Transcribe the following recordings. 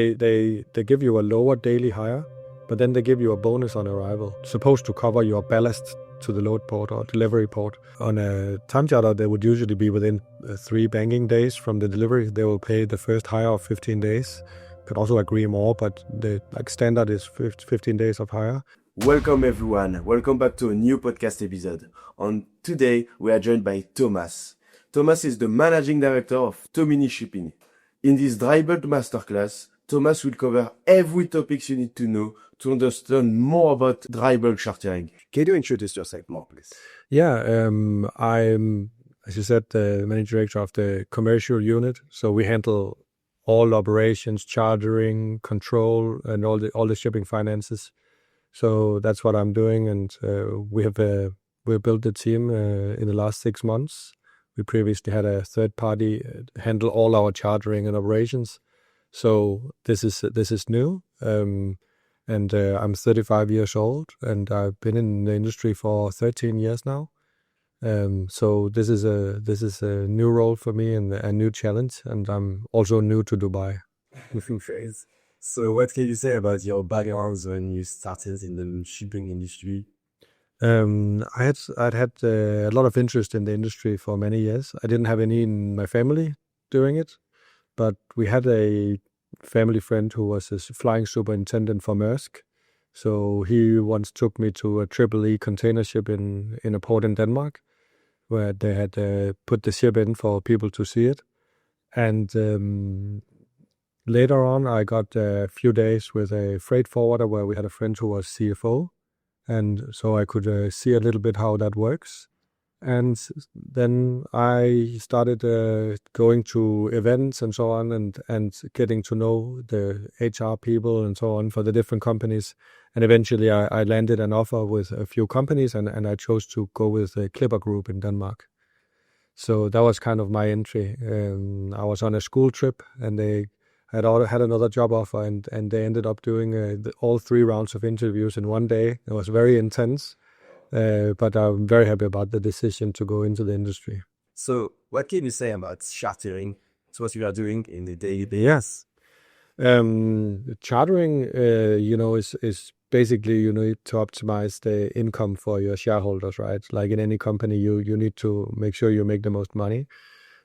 They give you a lower daily hire, but then they give you a bonus on arrival, supposed to cover your ballast to the load port or delivery port. On a time charter, they would usually be within 3 banking days from the delivery. They will pay the first hire of 15 days. Could also agree more, but the standard is 15 days of hire. Welcome everyone. Welcome back to a new podcast episode. And today we are joined by Thomas. Thomas is the managing director of Tomini Shipping. In this dry bulk masterclass, Thomas will cover every topic you need to know to understand more about dry bulk chartering. Can you introduce yourself more, please? Yeah, I'm, as you said, the managing director of the commercial unit. So we handle all operations, chartering, control, and all the shipping finances. So that's what I'm doing, and we built the team in the last 6 months. We previously had a third party handle all our chartering and operations. So this is new, and I'm 35 years old, and I've been in the industry for 13 years now. So this is a new role for me and a new challenge, and I'm also new to Dubai. So what can you say about your background when you started in the shipping industry? I'd had a lot of interest in the industry for many years. I didn't have any in my family doing it, but we had a family friend who was a flying superintendent for Maersk. So he once took me to a Triple E container ship in a port in Denmark, where they had put the ship in for people to see it. And later on, I got a few days with a freight forwarder where we had a friend who was CFO. And so I could see a little bit how that works. And then I started going to events and so on and getting to know the HR people and so on for the different companies. And eventually I landed an offer with a few companies and I chose to go with the Clipper Group in Denmark. So that was kind of my entry. I was on a school trip and they had another job offer and they ended up doing all 3 rounds of interviews in one day. It was very intense, but I'm very happy about the decision to go into the industry. So what can you say about chartering? It's what you are doing in the daily basis. Yes. Chartering, is basically you need to optimize the income for your shareholders, right? Like in any company, you need to make sure you make the most money.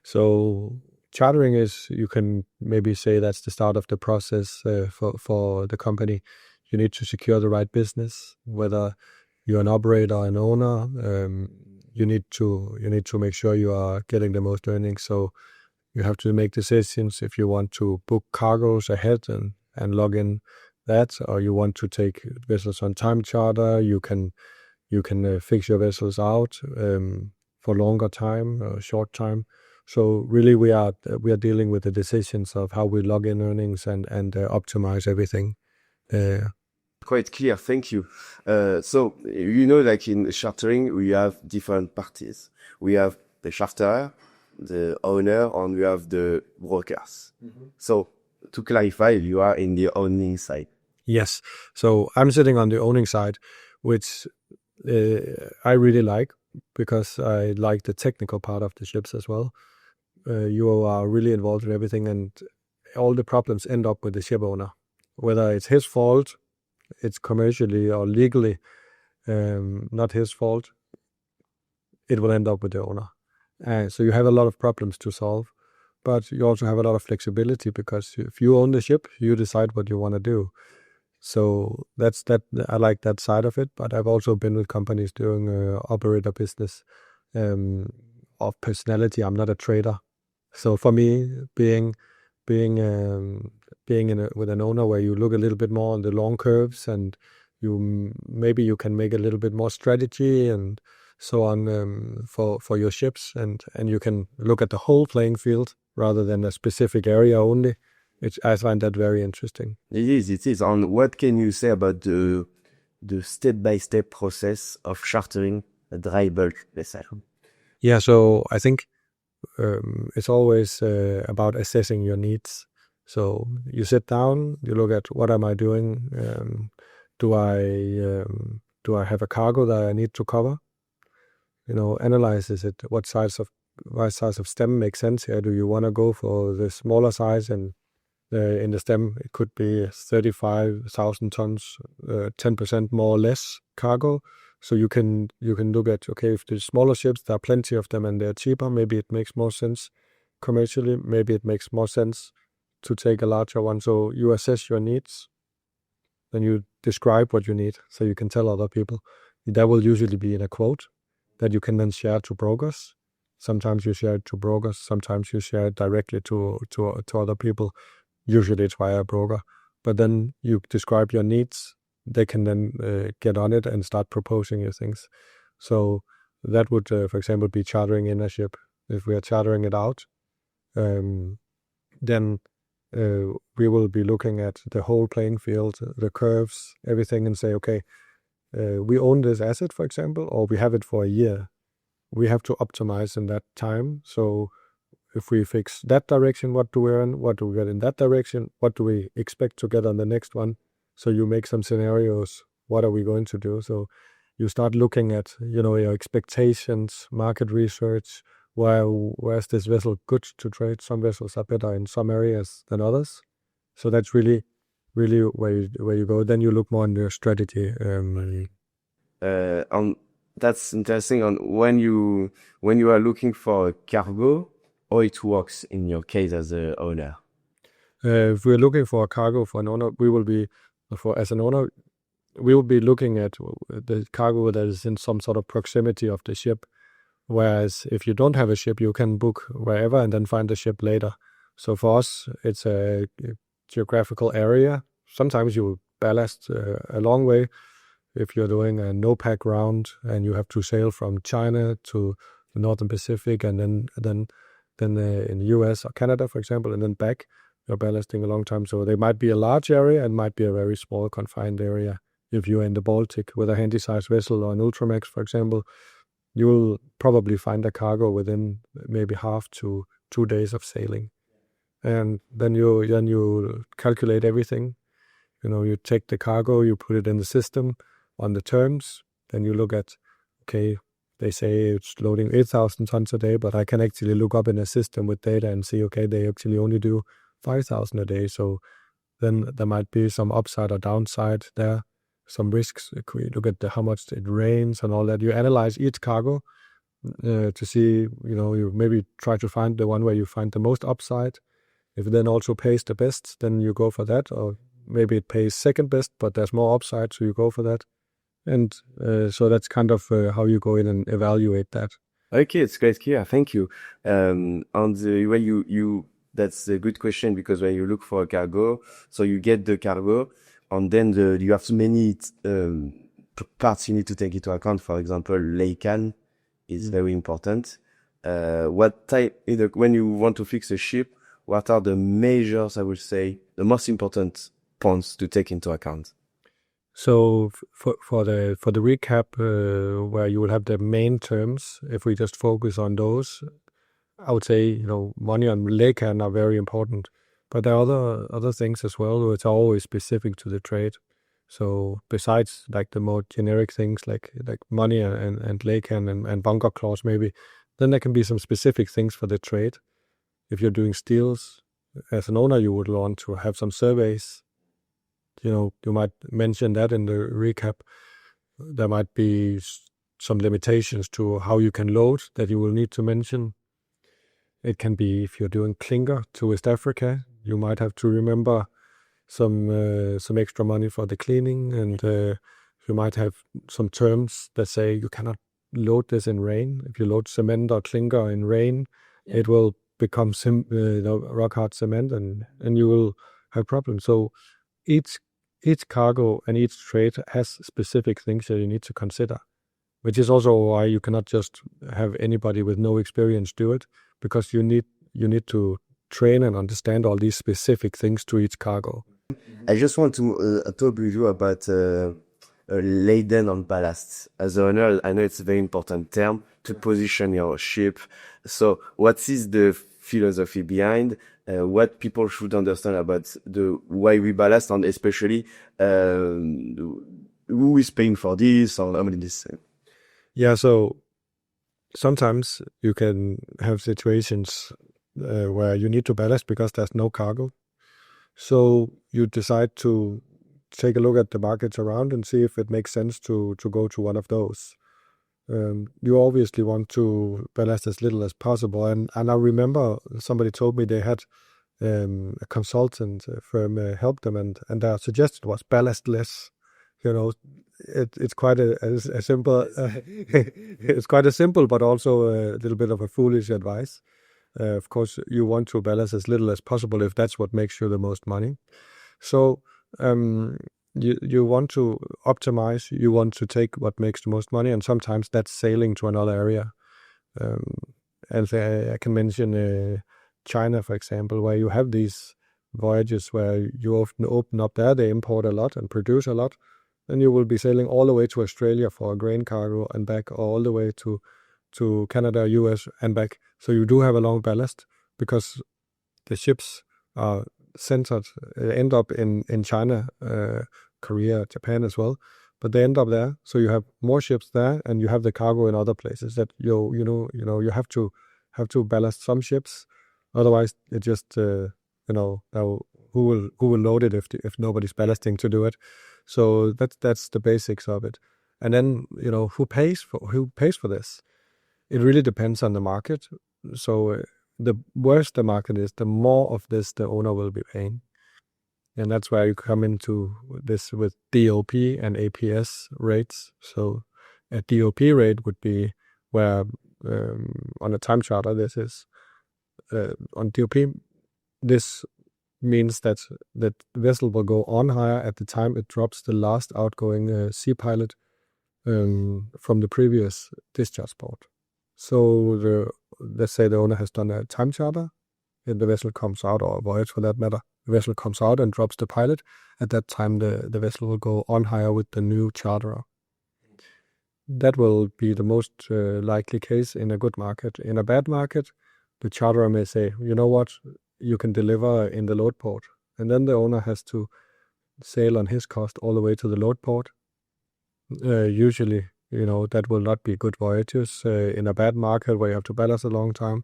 So chartering is, you can maybe say that's the start of the process for the company. You need to secure the right business, whether you're an operator or an owner. You need to make sure you are getting the most earnings. So you have to make decisions if you want to book cargoes ahead and log in that, or you want to take vessels on time charter. You can fix your vessels out for longer time or short time. So really, we are dealing with the decisions of how we log in earnings and optimize everything. Quite clear, thank you. So like in chartering, we have different parties. We have the charterer, the owner, and we have the brokers. Mm-hmm. So to clarify, you are in the owning side. Yes. So I'm sitting on the owning side, which I really like because I like the technical part of the ships as well. You are really involved in everything, and all the problems end up with the ship owner. Whether it's his fault, it's commercially or legally not his fault, it will end up with the owner. So you have a lot of problems to solve, but you also have a lot of flexibility because if you own the ship, you decide what you want to do. So that's that. I like that side of it, but I've also been with companies doing operator business. Of personality, I'm not a trader. So for me, being with an owner where you look a little bit more on the long curves and maybe you can make a little bit more strategy and so on for your ships and you can look at the whole playing field rather than a specific area only. I find that very interesting. It is. And what can you say about the step-by-step process of chartering a dry bulk vessel? Yeah, so I think it's always about assessing your needs. So you sit down, you look at what am I doing? Do I have a cargo that I need to cover? Analyze it. What size of stem makes sense here? Do you want to go for the smaller size and in the stem, it could be 35,000 tons, 10% more or less cargo. So you can look at, okay, if the smaller ships, there are plenty of them and they're cheaper, maybe it makes more sense commercially, maybe it makes more sense to take a larger one. So you assess your needs, then you describe what you need so you can tell other people. That will usually be in a quote that you can then share to brokers. Sometimes you share it to brokers, sometimes you share it directly to other people. Usually it's via a broker. But then you describe your needs. They can then get on it and start proposing you things. So that would, for example, be chartering in a ship. If we are chartering it out, then we will be looking at the whole playing field, the curves, everything, and say, okay, we own this asset, for example, or we have it for a year. We have to optimize in that time. So if we fix that direction, what do we earn? What do we get in that direction? What do we expect to get on the next one? So you make some scenarios. What are we going to do? So you start looking at, your expectations, market research. Where's this vessel good to trade? Some vessels are better in some areas than others. So that's really where you go. Then you look more on the strategy. That's interesting. On when you are looking for a cargo, how it works in your case as a owner. If we're looking for a cargo for an owner, we will be looking at the cargo that is in some sort of proximity of the ship. Whereas if you don't have a ship, you can book wherever and then find the ship later. So for us, it's a geographical area. Sometimes you ballast a long way. If you're doing a no-pack round and you have to sail from China to the Northern Pacific and then in the US or Canada, for example, and then back, you're ballasting a long time. So there might be a large area and might be a very small confined area. If you're in the Baltic with a handy-sized vessel or an Ultramax, for example, you'll probably find a cargo within maybe half to 2 days of sailing. And then you calculate everything. You take the cargo, you put it in the system on the terms, then you look at, okay, they say it's loading 8,000 tons a day, but I can actually look up in a system with data and see, okay, they actually only do 5,000 a day. So then there might be some upside or downside there, some risks. We look at how much it rains and all that. You analyze each cargo to see, you maybe try to find the one where you find the most upside. If it then also pays the best, then you go for that. Or maybe it pays second best, but there's more upside, so you go for that. And so that's kind of how you go in and evaluate that. Okay, it's great clear. Thank you. On the way you that's a good question, because when you look for a cargo, so you get the cargo, and then you have many parts you need to take into account. For example, Laden is very important. What type, when you want to fix a ship, what are the measures, I would say, the most important points to take into account? So for the recap, where you will have the main terms, if we just focus on those, I would say, money on Laden are very important, but there are other things as well, which are always specific to the trade. So besides like the more generic things like money and Laden and bunker clause maybe, then there can be some specific things for the trade. If you're doing steels, as an owner, you would want to have some surveys. You might mention that in the recap. There might be some limitations to how you can load that you will need to mention. It can be if you're doing clinker to West Africa, you might have to remember some extra money for the cleaning, and you might have some terms that say you cannot load this in rain. If you load cement or clinker in rain, it will become rock hard cement, and you will have problems. So each cargo and each trade has specific things that you need to consider, which is also why you cannot just have anybody with no experience do it, because you need to train and understand all these specific things to each cargo. I just want to talk with you about Laden on ballast. As an owner, I know it's a very important term to position your ship. So what is the philosophy behind what people should understand about the why we ballast, and especially who is paying for this, or how many this? Yeah, so sometimes you can have situations where you need to ballast because there's no cargo. So you decide to take a look at the markets around and see if it makes sense to go to one of those. You obviously want to ballast as little as possible. And I remember somebody told me they had a consultant firm help them, and their suggestion was ballast less. It's quite a simple, it's quite a simple, but also a little bit of a foolish advice. Of course, you want to ballast as little as possible if that's what makes you the most money. So you want to optimize, you want to take what makes the most money, and sometimes that's sailing to another area. And I can mention China, for example, where you have these voyages where you often open up there, they import a lot and produce a lot, and you will be sailing all the way to Australia for a grain cargo and back, or all the way to Canada, US, and back. So you do have a long ballast because the ships are centered, end up in China, Korea, Japan as well, but they end up there. So you have more ships there, and you have the cargo in other places that you have to ballast some ships. Otherwise, it just now who will load it if nobody's ballasting to do it. So that's the basics of it. And then who pays for this? It really depends on the market. So the worse the market is, the more of this the owner will be paying. And that's where you come into this with DOP and APS rates. So a DOP rate would be where on a time charter, this is on DOP, this means that the vessel will go on hire at the time it drops the last outgoing sea pilot from the previous discharge port. So let's say the owner has done a time charter, and the vessel comes out, or a voyage for that matter. The vessel comes out and drops the pilot. At that time, the vessel will go on hire with the new charterer. That will be the most likely case in a good market. In a bad market, the charterer may say, you know what, you can deliver in the load port. And then the owner has to sail on his cost all the way to the load port. Usually, that will not be good voyages in a bad market where you have to ballast a long time.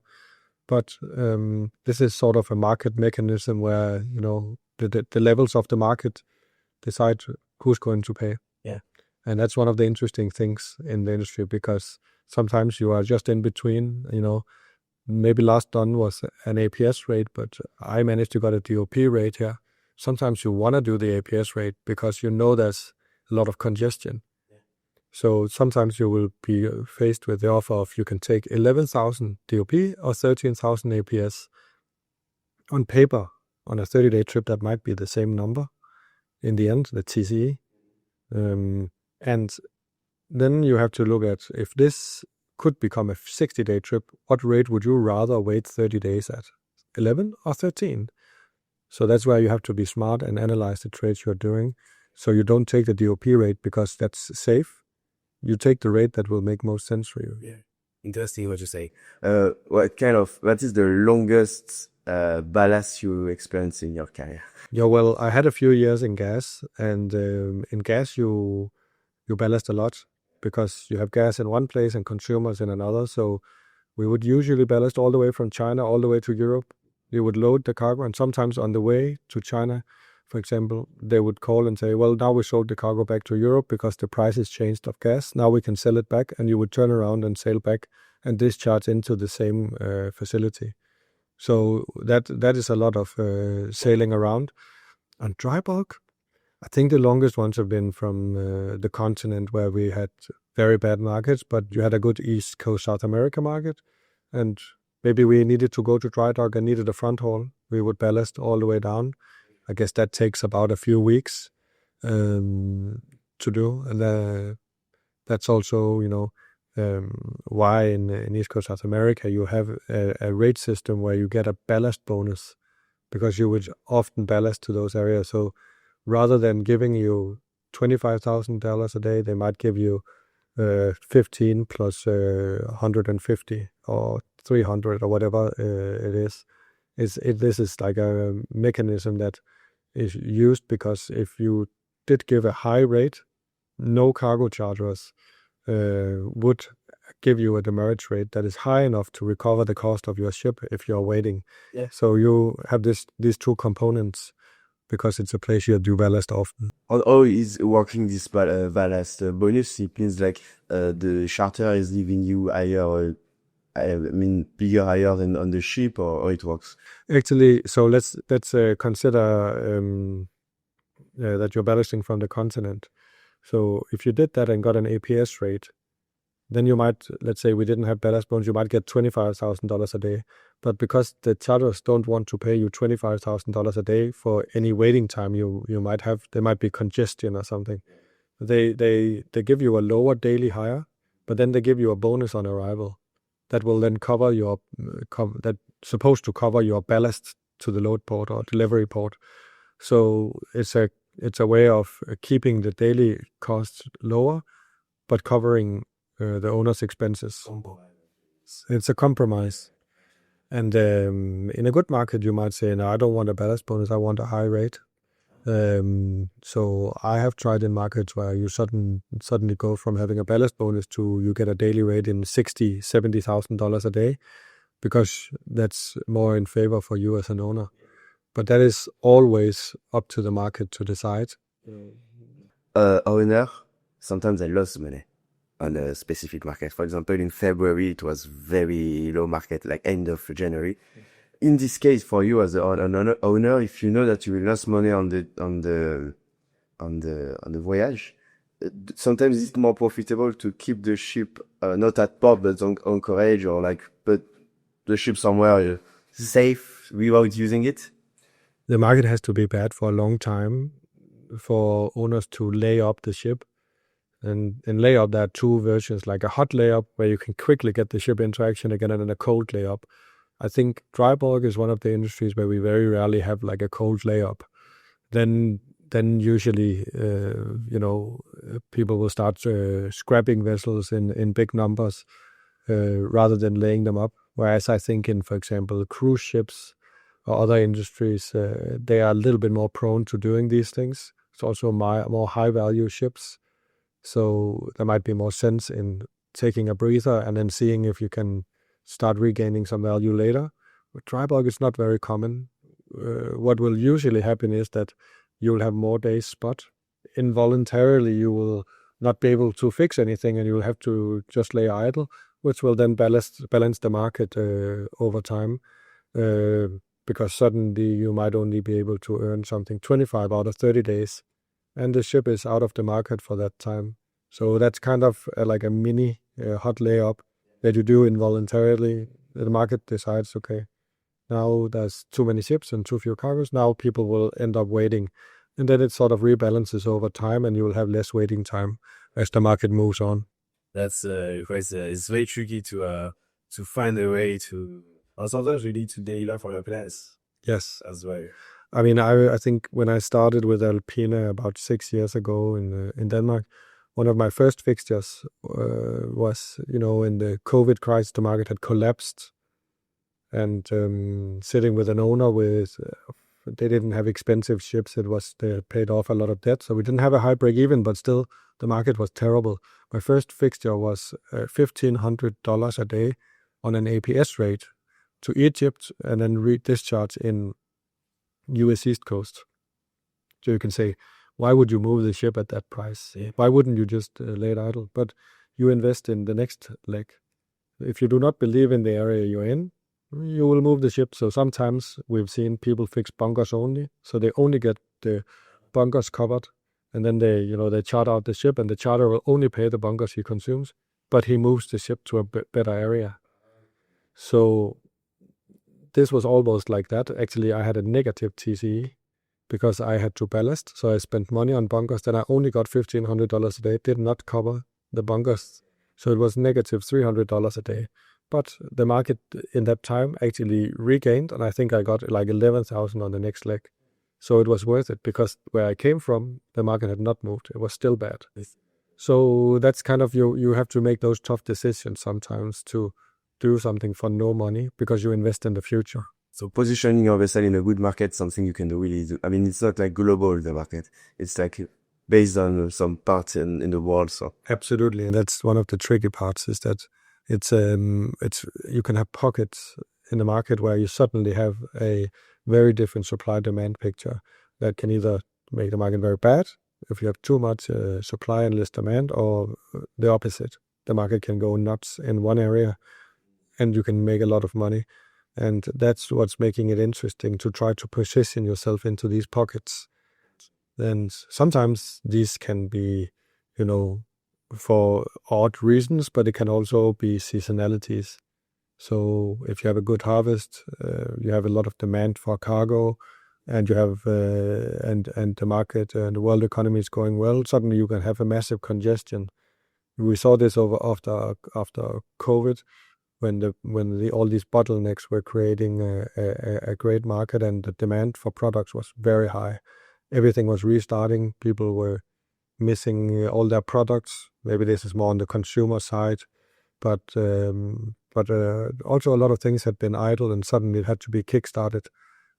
But this is sort of a market mechanism where, the levels of the market decide who's going to pay. Yeah. And that's one of the interesting things in the industry, because sometimes you are just in between. Maybe last done was an APS rate, but I managed to get a DOP rate here. Sometimes you want to do the APS rate because there's a lot of congestion. Yeah. So sometimes you will be faced with the offer of you can take 11,000 DOP or 13,000 APS. On paper, on a 30-day trip, that might be the same number in the end, the TCE. And then you have to look at, if this could become a 60-day trip, what rate would you rather wait 30 days at? 11 or 13? So that's where you have to be smart and analyze the trades you're doing. So you don't take the DOP rate because that's safe. You take the rate that will make most sense for you. Yeah. Interesting what you say. What is the longest ballast you experienced in your career? Yeah, well, I had a few years in gas, and in gas you ballast a lot because you have gas in one place and consumers in another. So we would usually ballast all the way from China all the way to Europe. You would load the cargo, and sometimes on the way to China, for example, they would call and say, well, now we sold the cargo back to Europe because the price has changed of gas. Now we can sell it back, and you would turn around and sail back and discharge into the same facility. So that is a lot of sailing around. On dry bulk, I think the longest ones have been from the continent, where we had very bad markets, but you had a good East Coast South America market, and maybe we needed to go to dry dock and needed a front haul. We would ballast all the way down. I guess that takes about a few weeks to do, and that's also why in East Coast South America you have a rate system where you get a ballast bonus, because you would often ballast to those areas. So rather than giving you $25,000 a day, they might give you 15 plus 150 or 300 or whatever it is. This is like a mechanism that is used because if you did give a high rate, no cargo charterers would give you a demurrage rate that is high enough to recover the cost of your ship if you're waiting. Yeah. So you have these two components because it's a place you do ballast often. On how is working this ballast bonus? It means like the charter is giving you higher, bigger higher than on the ship, or it works? Actually, so let's consider that you're ballasting from the continent. So if you did that and got an APS rate, then you might, let's say we didn't have ballast bonus, you might get $25,000 a day. But because the charters don't want to pay you $25,000 a day for any waiting time you might have, there might be congestion or something. They give you a lower daily hire, but then they give you a bonus on arrival that will then cover your that's supposed to cover your ballast to the load port or delivery port. So it's a way of keeping the daily costs lower, but covering the owner's expenses. It's a compromise. And in a good market, you might say, no, I don't want a ballast bonus, I want a high rate. So I have tried in markets where you suddenly go from having a ballast bonus to you get a daily rate in $60,000, $70,000 a day, because that's more in favor for you as an owner. But that is always up to the market to decide. Owner, sometimes I lost money on a specific market. For example, in February, it was very low market, like end of January. In this case, for you as an owner, if you know that you will lose money on the voyage, sometimes it's more profitable to keep the ship not at port but on anchorage, or like put the ship somewhere safe without using it. The market has to be bad for a long time for owners to lay up the ship. And in layup, there are two versions, like a hot layup where you can quickly get the ship into action again, and then a cold layup. I think dry bulk is one of the industries where we very rarely have like a cold layup. Then usually, people will start scrapping vessels in big numbers rather than laying them up. Whereas I think in, for example, cruise ships or other industries, they are a little bit more prone to doing these things. It's also more high-value ships. So there might be more sense in taking a breather and then seeing if you can start regaining some value later. With dry bulk, it's not very common. What will usually happen is that you'll have more days spot. Involuntarily, you will not be able to fix anything and you'll have to just lay idle, which will then balance the market over time. Because suddenly you might only be able to earn something 25 out of 30 days. And the ship is out of the market for that time. So that's kind of like a mini hot layup that you do involuntarily. The market decides, okay, now there's too many ships and too few cargoes. Now people will end up waiting. And then it sort of rebalances over time and you will have less waiting time as the market moves on. That's it's very tricky to find a way to... Sometimes we need to deliver for a place. Yes. As well. I mean, I think when I started with Alpina about 6 years ago in Denmark, one of my first fixtures was, in the COVID crisis, the market had collapsed. And sitting with an owner they didn't have expensive ships. They had paid off a lot of debt. So we didn't have a high break even, but still the market was terrible. My first fixture was $1,500 a day on an APS rate to Egypt and then redischarge in US East Coast. So you can say, why would you move the ship at that price? Yeah. Why wouldn't you just lay it idle? But you invest in the next leg. If you do not believe in the area you're in, you will move the ship. So sometimes we've seen people fix bunkers only. So they only get the bunkers covered. And then they charter out the ship and the charter will only pay the bunkers he consumes. But he moves the ship to a better area. So this was almost like that. Actually, I had a negative TCE because I had to ballast. So I spent money on bunkers. Then I only got $1,500 a day. It did not cover the bunkers. So it was negative $300 a day. But the market in that time actually regained. And I think I got like 11,000 on the next leg. So it was worth it because where I came from, the market had not moved. It was still bad. So that's kind of, you have to make those tough decisions sometimes to do something for no money because you invest in the future. So positioning your vessel in a good market, something you can really do. I mean, it's not like global, the market. It's like based on some parts in the world. So absolutely. And that's one of the tricky parts is that it's you can have pockets in the market where you suddenly have a very different supply demand picture. that can either make the market very bad if you have too much supply and less demand, or the opposite. The market can go nuts in one area and you can make a lot of money. And that's what's making it interesting to try to position yourself into these pockets. And sometimes these can be, for odd reasons, but it can also be seasonalities. So if you have a good harvest, you have a lot of demand for cargo, and you have and the market and the world economy is going well, suddenly you can have a massive congestion. We saw this after COVID, when all these bottlenecks were creating a great market, and the demand for products was very high. Everything was restarting. People were missing all their products. Maybe this is more on the consumer side, but also a lot of things had been idle, and suddenly it had to be kickstarted.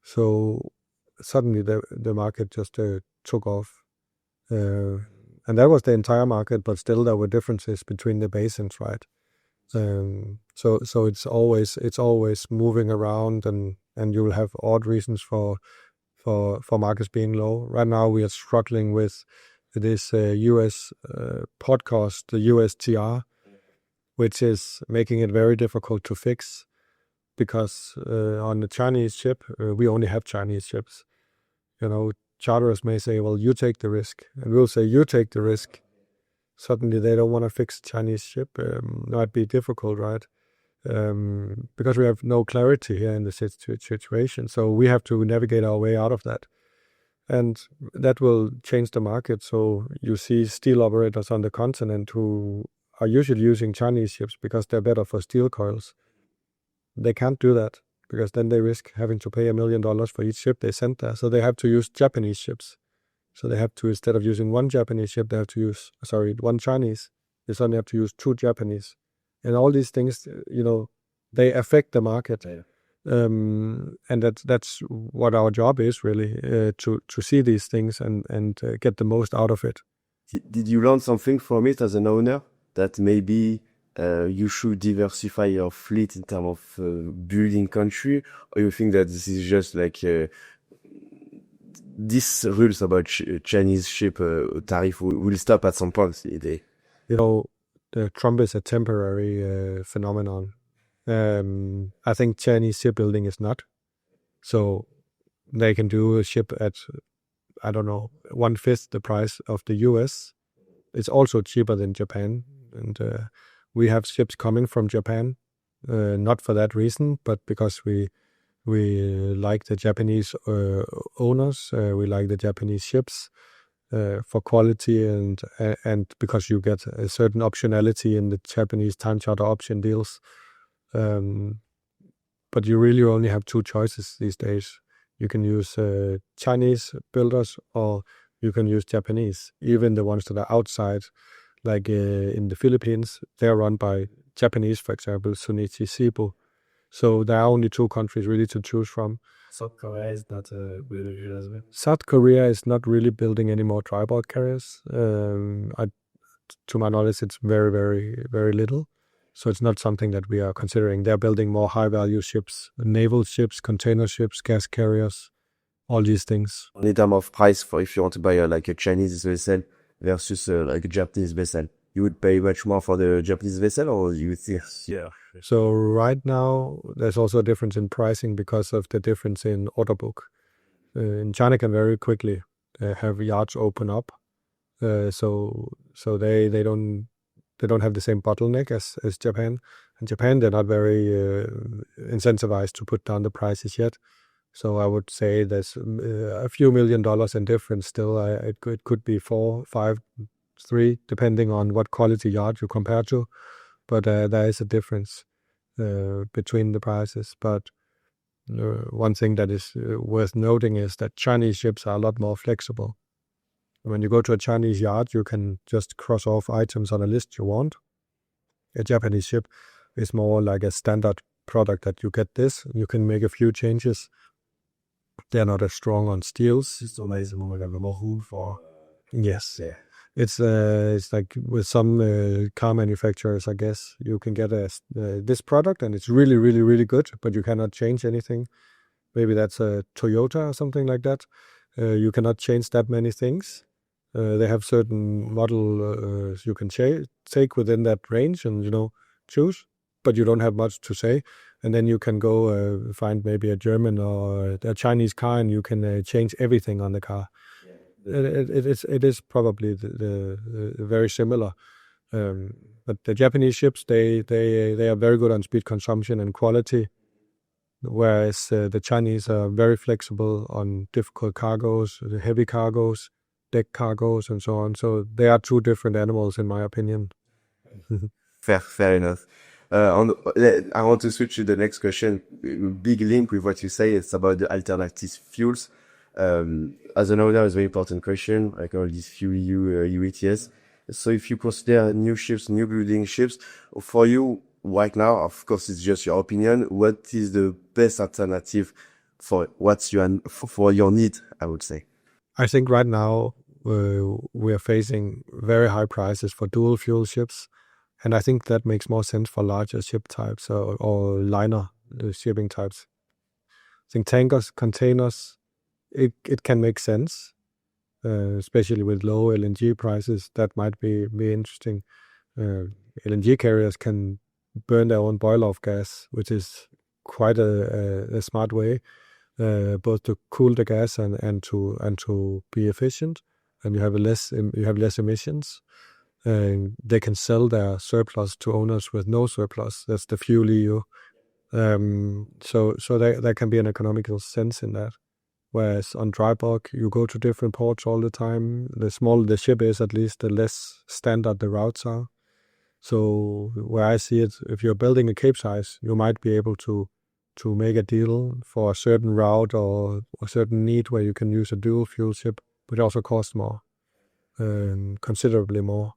So suddenly the market just took off, and that was the entire market. But still, there were differences between the basins, right? So it's always moving around, and you will have odd reasons for markets being low. Right now, we are struggling with this US pod cost, the USTR, which is making it very difficult to fix, because on the Chinese ship, we only have Chinese ships. Charterers may say, well, you take the risk, and we'll say, you take the risk. Suddenly they don't want to fix Chinese ship. Might be difficult, right? Because we have no clarity here in the situation. So we have to navigate our way out of that. And that will change the market. So you see steel operators on the continent who are usually using Chinese ships because they're better for steel coils. They can't do that, because then they risk having to pay $1 million for each ship they send there. So they have to use Japanese ships. So they have to, instead of using one Japanese ship, they have to use, one Chinese. They suddenly have to use 2 Japanese. And all these things, they affect the market. Yeah. And that's what our job is, really, to see these things and get the most out of it. Did you learn something from it as an owner, that maybe you should diversify your fleet in terms of building country, or you think that this is just like these rules about Chinese ship tariff will stop at some point? The Trump is a temporary phenomenon. I think Chinese shipbuilding is not. So they can do a ship at, 1/5 the price of the US. It's also cheaper than Japan. And we have ships coming from Japan, not for that reason, but because we like the Japanese owners, we like the Japanese ships for quality, and because you get a certain optionality in the Japanese time charter option deals. But you really only have 2 choices these days. You can use Chinese builders, or you can use Japanese. Even the ones that are outside, like in the Philippines, they're run by Japanese, for example, Sunichi Sibu. So there are only 2 countries really to choose from. South Korea is not building it as well. South Korea is not really building any more dry bulk carriers. To my knowledge, it's very, very, very little. So it's not something that we are considering. They're building more high-value ships, naval ships, container ships, gas carriers, all these things. In terms of price, for if you want to buy a Chinese vessel versus a Japanese vessel, you would pay much more for the Japanese vessel, or you think? Yeah. So right now, there's also a difference in pricing because of the difference in order book. In China can very quickly have yards open up. So they don't have the same bottleneck as Japan. In Japan, they're not very incentivized to put down the prices yet. So I would say there's a few $1 million in difference still. It could be 4, 5, 3, depending on what quality yard you compare to. But there is a difference between the prices. But one thing that is worth noting is that Chinese ships are a lot more flexible. When you go to a Chinese yard, you can just cross off items on a list you want. A Japanese ship is more like a standard product that you get this. You can make a few changes. They're not as strong on steels. It's amazing when we have more room for. Yes. Yeah. It's like with some car manufacturers, I guess, you can get this product and it's really, really, really good, but you cannot change anything. Maybe that's a Toyota or something like that. You cannot change that many things. They have certain model you can take within that range and, choose, but you don't have much to say. And then you can go find maybe a German or a Chinese car, and you can change everything on the car. It is probably the very similar. But the Japanese ships, they are very good on speed consumption and quality, whereas the Chinese are very flexible on difficult cargoes, the heavy cargoes, deck cargoes, and so on. So they are two different animals, in my opinion. Fair enough. I want to switch to the next question. Big link with what you say. It's about the alternative fuels. As an owner, it's a very important question, like all these fuel UETS. So if you consider new ships, new building ships, for you right now, of course, it's just your opinion. What is the best alternative for for your need, I would say? I think right now we are facing very high prices for dual fuel ships. And I think that makes more sense for larger ship types or liner shipping types. I think tankers, containers, it can make sense, especially with low LNG prices. That might be interesting. LNG carriers can burn their own boil-off gas, which is quite a smart way, both to cool the gas and to be efficient, and you have less emissions. They can sell their surplus to owners with no surplus. That's the fuel EU. So there can be an economical sense in that. Whereas on dry bulk, you go to different ports all the time. The smaller the ship is, at least, the less standard the routes are. So where I see it, if you're building a Capesize, you might be able to make a deal for a certain route or a certain need where you can use a dual fuel ship, but it also costs more, considerably more.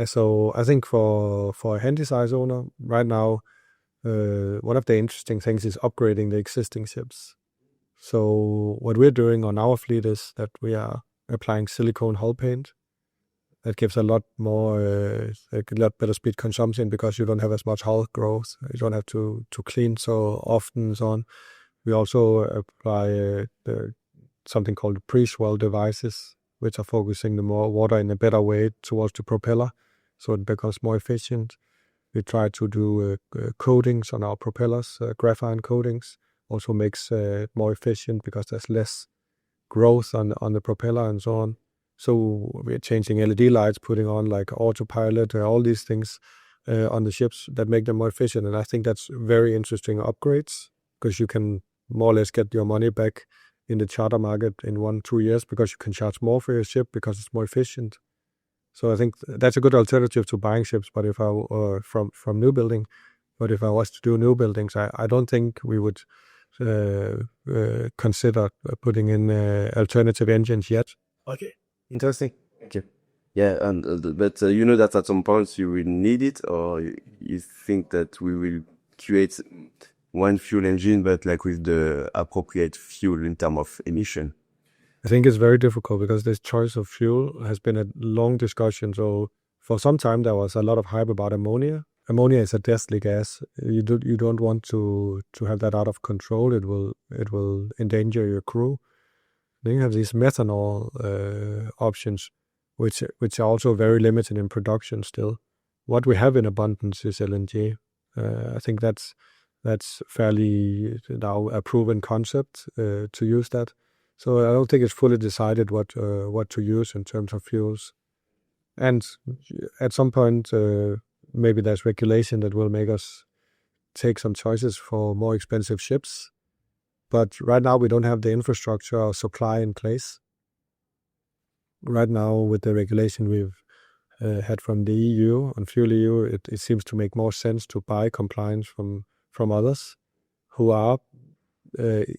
So I think for a handy-size owner right now, one of the interesting things is upgrading the existing ships. So what we're doing on our fleet is that we are applying silicone hull paint. That gives a lot better speed consumption because you don't have as much hull growth. You don't have to clean so often and so on. We also apply something called pre-swell devices, which are focusing the more water in a better way towards the propeller, so it becomes more efficient. We try to do coatings on our propellers, graphite coatings, also makes it more efficient because there's less growth on the propeller and so on. So we're changing LED lights, putting on like autopilot, all these things on the ships that make them more efficient. And I think that's very interesting upgrades because you can more or less get your money back in the charter market in 1-2 years because you can charge more for your ship because it's more efficient. So I think that's a good alternative to buying ships. But if I from new building, but if I was to do new buildings, I don't think we would consider putting in alternative engines yet. Okay, interesting. Okay. Yeah, but you know that at some point you will need it, or you think that we will create one fuel engine, but like with the appropriate fuel in terms of emission? I think it's very difficult because this choice of fuel has been a long discussion. So for some time there was a lot of hype about ammonia. Ammonia is a deathly gas. You don't want to have that out of control. It will endanger your crew. Then you have these methanol options, which are also very limited in production still. What we have in abundance is LNG. I think that's fairly now a proven concept to use that. So I don't think it's fully decided what to use in terms of fuels. And at some point, maybe there's regulation that will make us take some choices for more expensive ships. But right now we don't have the infrastructure or supply in place. Right now, with the regulation we've had from the EU on Fuel EU, it seems to make more sense to buy compliance from others who are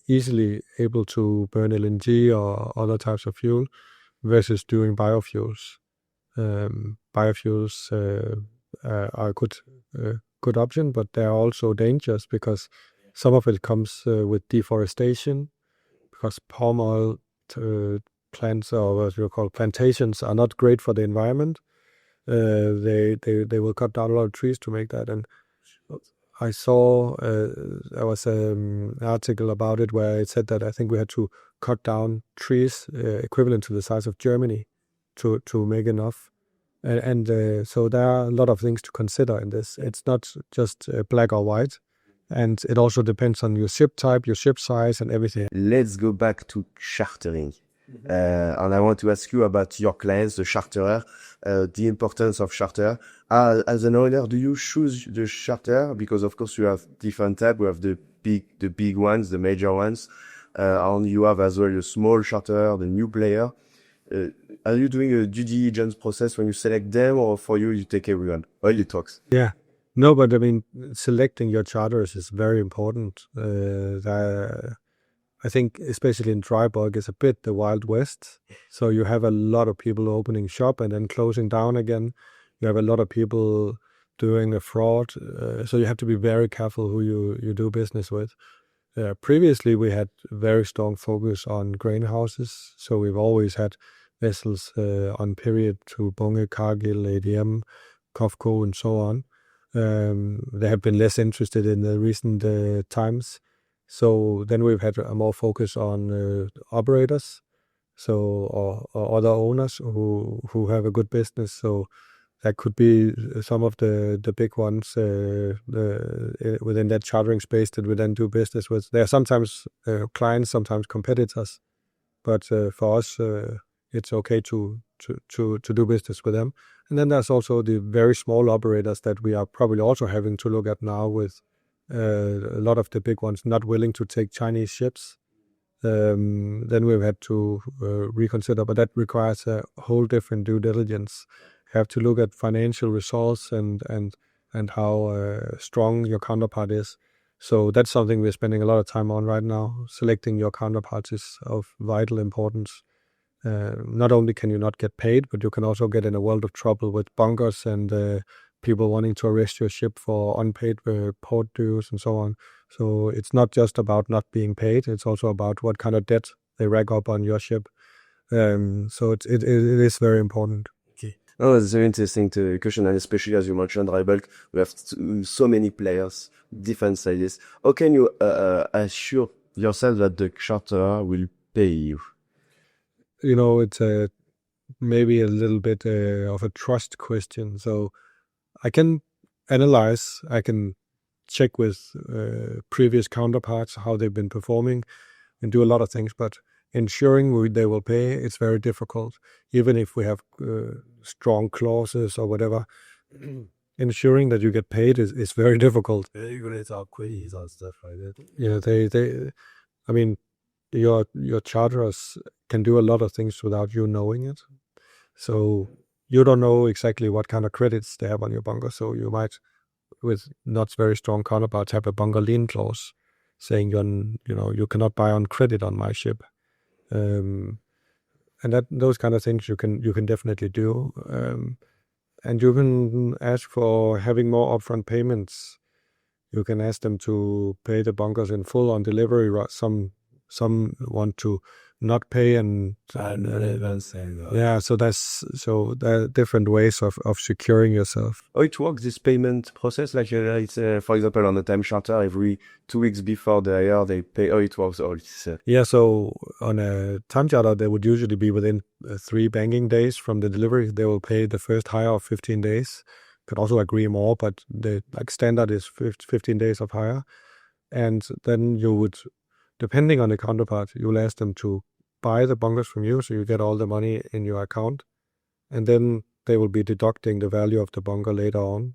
easily able to burn LNG or other types of fuel versus doing biofuels. Biofuels are a good option, but they are also dangerous because some of it comes with deforestation, because palm oil plants, or what you call plantations, are not great for the environment. They will cut down a lot of trees to make that, and I saw there was an article about it where it said that I think we had to cut down trees equivalent to the size of Germany to make enough. And so there are a lot of things to consider in this. It's not just black or white. And it also depends on your ship type, your ship size, and everything. Let's go back to chartering. And I want to ask you about your clients, the charterer, the importance of charter. As an owner, do you choose the charter? Because of course you have different types. We have the big ones, the major ones. And you have as well a small charter, the new player. Are you doing a due diligence process when you select them, or for you, you take everyone? Early talks. Yeah. No, but I mean, selecting your charters is very important. I think especially in dry bulk is a bit the Wild West. So you have a lot of people opening shop and then closing down again. You have a lot of people doing a fraud. So you have to be very careful who you do business with. Previously, we had very strong focus on grain houses. So we've always had vessels on period to Bunge, Cargill, ADM, Kofco, and so on. They have been less interested in the recent times. So then we've had a more focus on operators, or other owners who have a good business. So that could be some of the big ones within that chartering space that we then do business with. They are sometimes clients, sometimes competitors, but for us, it's okay to do business with them. And then there's also the very small operators that we are probably also having to look at now, with a lot of the big ones not willing to take Chinese ships. Then we've had to reconsider, but that requires a whole different due diligence. You have to look at financial results and how strong your counterpart is. So that's something we're spending a lot of time on right now. Selecting your counterparts is of vital importance. Not only can you not get paid, but you can also get in a world of trouble with bunkers and people wanting to arrest your ship for unpaid port dues and so on. So it's not just about not being paid, it's also about what kind of debt they rack up on your ship. So it is very important. Okay. Oh, it's very interesting question, and especially as you mentioned, dry bulk, we have so many players, different sizes. How can you assure yourself that the charterer will pay you? You know, it's maybe a little bit of a trust question. So I can analyze, I can check with previous counterparts how they've been performing and do a lot of things, but ensuring they will pay, it's very difficult. Even if we have strong clauses or whatever, ensuring that you get paid is very difficult. Regulate our queries and stuff like that. Yeah, I mean, your charterers can do a lot of things without you knowing it. So you don't know exactly what kind of credits they have on your bunker. So you might, with not very strong counterparts, have a bunker lien clause saying you cannot buy on credit on my ship. And those kind of things you can definitely do. And you can ask for having more upfront payments. You can ask them to pay the bunkers in full on delivery. Some want to not pay and yeah. So there are different ways of securing yourself. How it works, this payment process? Like it's for example on a time charter, every 2 weeks before the hire they pay. How it works? Yeah. So on a time charter, they would usually be within 3 banking days from the delivery. They will pay the first hire of 15 days. Could also agree more, but the standard is 15 days of hire, and then you would, depending on the counterpart, you'll ask them to buy the bunkers from you, so you get all the money in your account, and then they will be deducting the value of the bunker later on.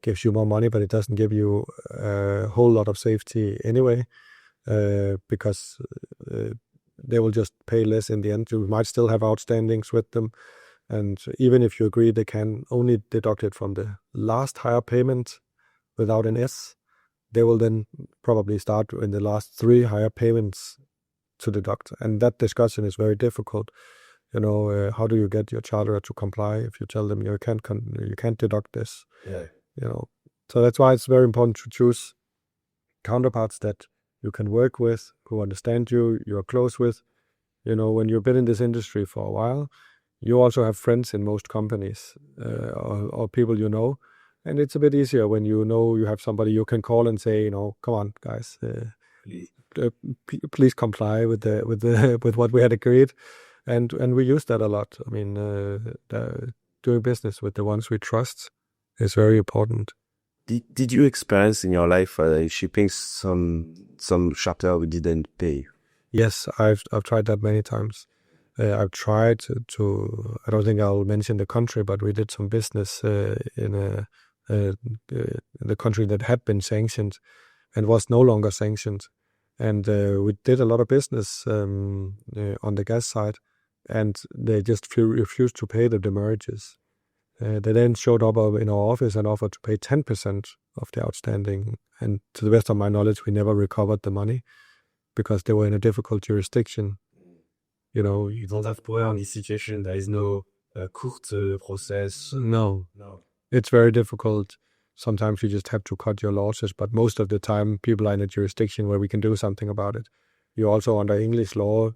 Gives you more money, but it doesn't give you a whole lot of safety anyway, because they will just pay less in the end. You might still have outstandings with them, and even if you agree, they can only deduct it from the last hire payment without an S. They will then probably start in the last 3 hire payments to deduct. And that discussion is very difficult. How do you get your charterer to comply if you tell them you can't deduct this? Yeah. So that's why it's very important to choose counterparts that you can work with, who understand you, you're close with. When you've been in this industry for a while, you also have friends in most companies or people And it's a bit easier when you know you have somebody you can call and say, come on, guys, please comply with with what we had agreed, and we use that a lot. I mean, doing business with the ones we trust is very important. Did you experience in your life shipping some chapter who didn't pay? Yes, I've tried that many times. I've tried to. I don't think I'll mention the country, but we did some business in the country that had been sanctioned and was no longer sanctioned, and we did a lot of business on the gas side, and they just refused to pay the demurrages. They then showed up in our office and offered to pay 10% of the outstanding. And to the best of my knowledge, we never recovered the money because they were in a difficult jurisdiction. You don't have power in this situation. There is no court process. No. It's very difficult. Sometimes you just have to cut your losses, but most of the time people are in a jurisdiction where we can do something about it. You're also under English law.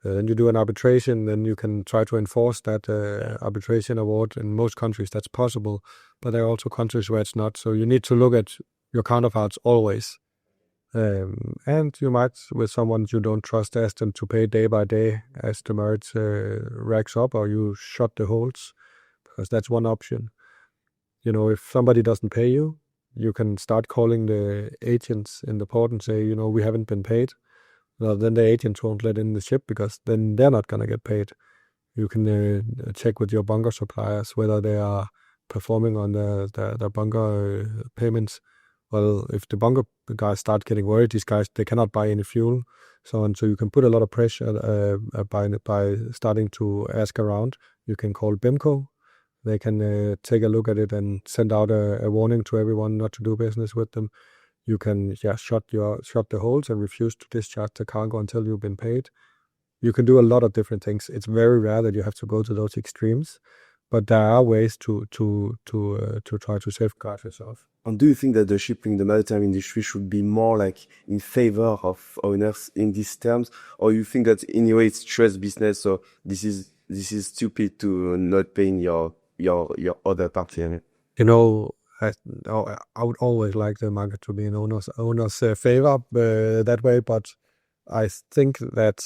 Then you do an arbitration, then you can try to enforce that arbitration award. In most countries, that's possible, but there are also countries where it's not. So you need to look at your counterparts always. And you might, with someone you don't trust, ask them to pay day by day as the merge racks up, or you shut the holds, because that's one option. If somebody doesn't pay you, you can start calling the agents in the port and say, we haven't been paid. Well, then the agents won't let in the ship because then they're not going to get paid. You can check with your bunker suppliers whether they are performing on the bunker payments. Well, if the bunker guys start getting worried, these guys, they cannot buy any fuel. So you can put a lot of pressure by starting to ask around. You can call BIMCO. They can take a look at it and send out a warning to everyone not to do business with them. You can shut the holds and refuse to discharge the cargo until you've been paid. You can do a lot of different things. It's very rare that you have to go to those extremes, but there are ways to try to safeguard yourself. And do you think that the maritime industry should be more like in favor of owners in these terms, or you think that anyway it's trust business, so this is stupid to not paying your other party? I would always like the market to be in owners' favor that way, but I think that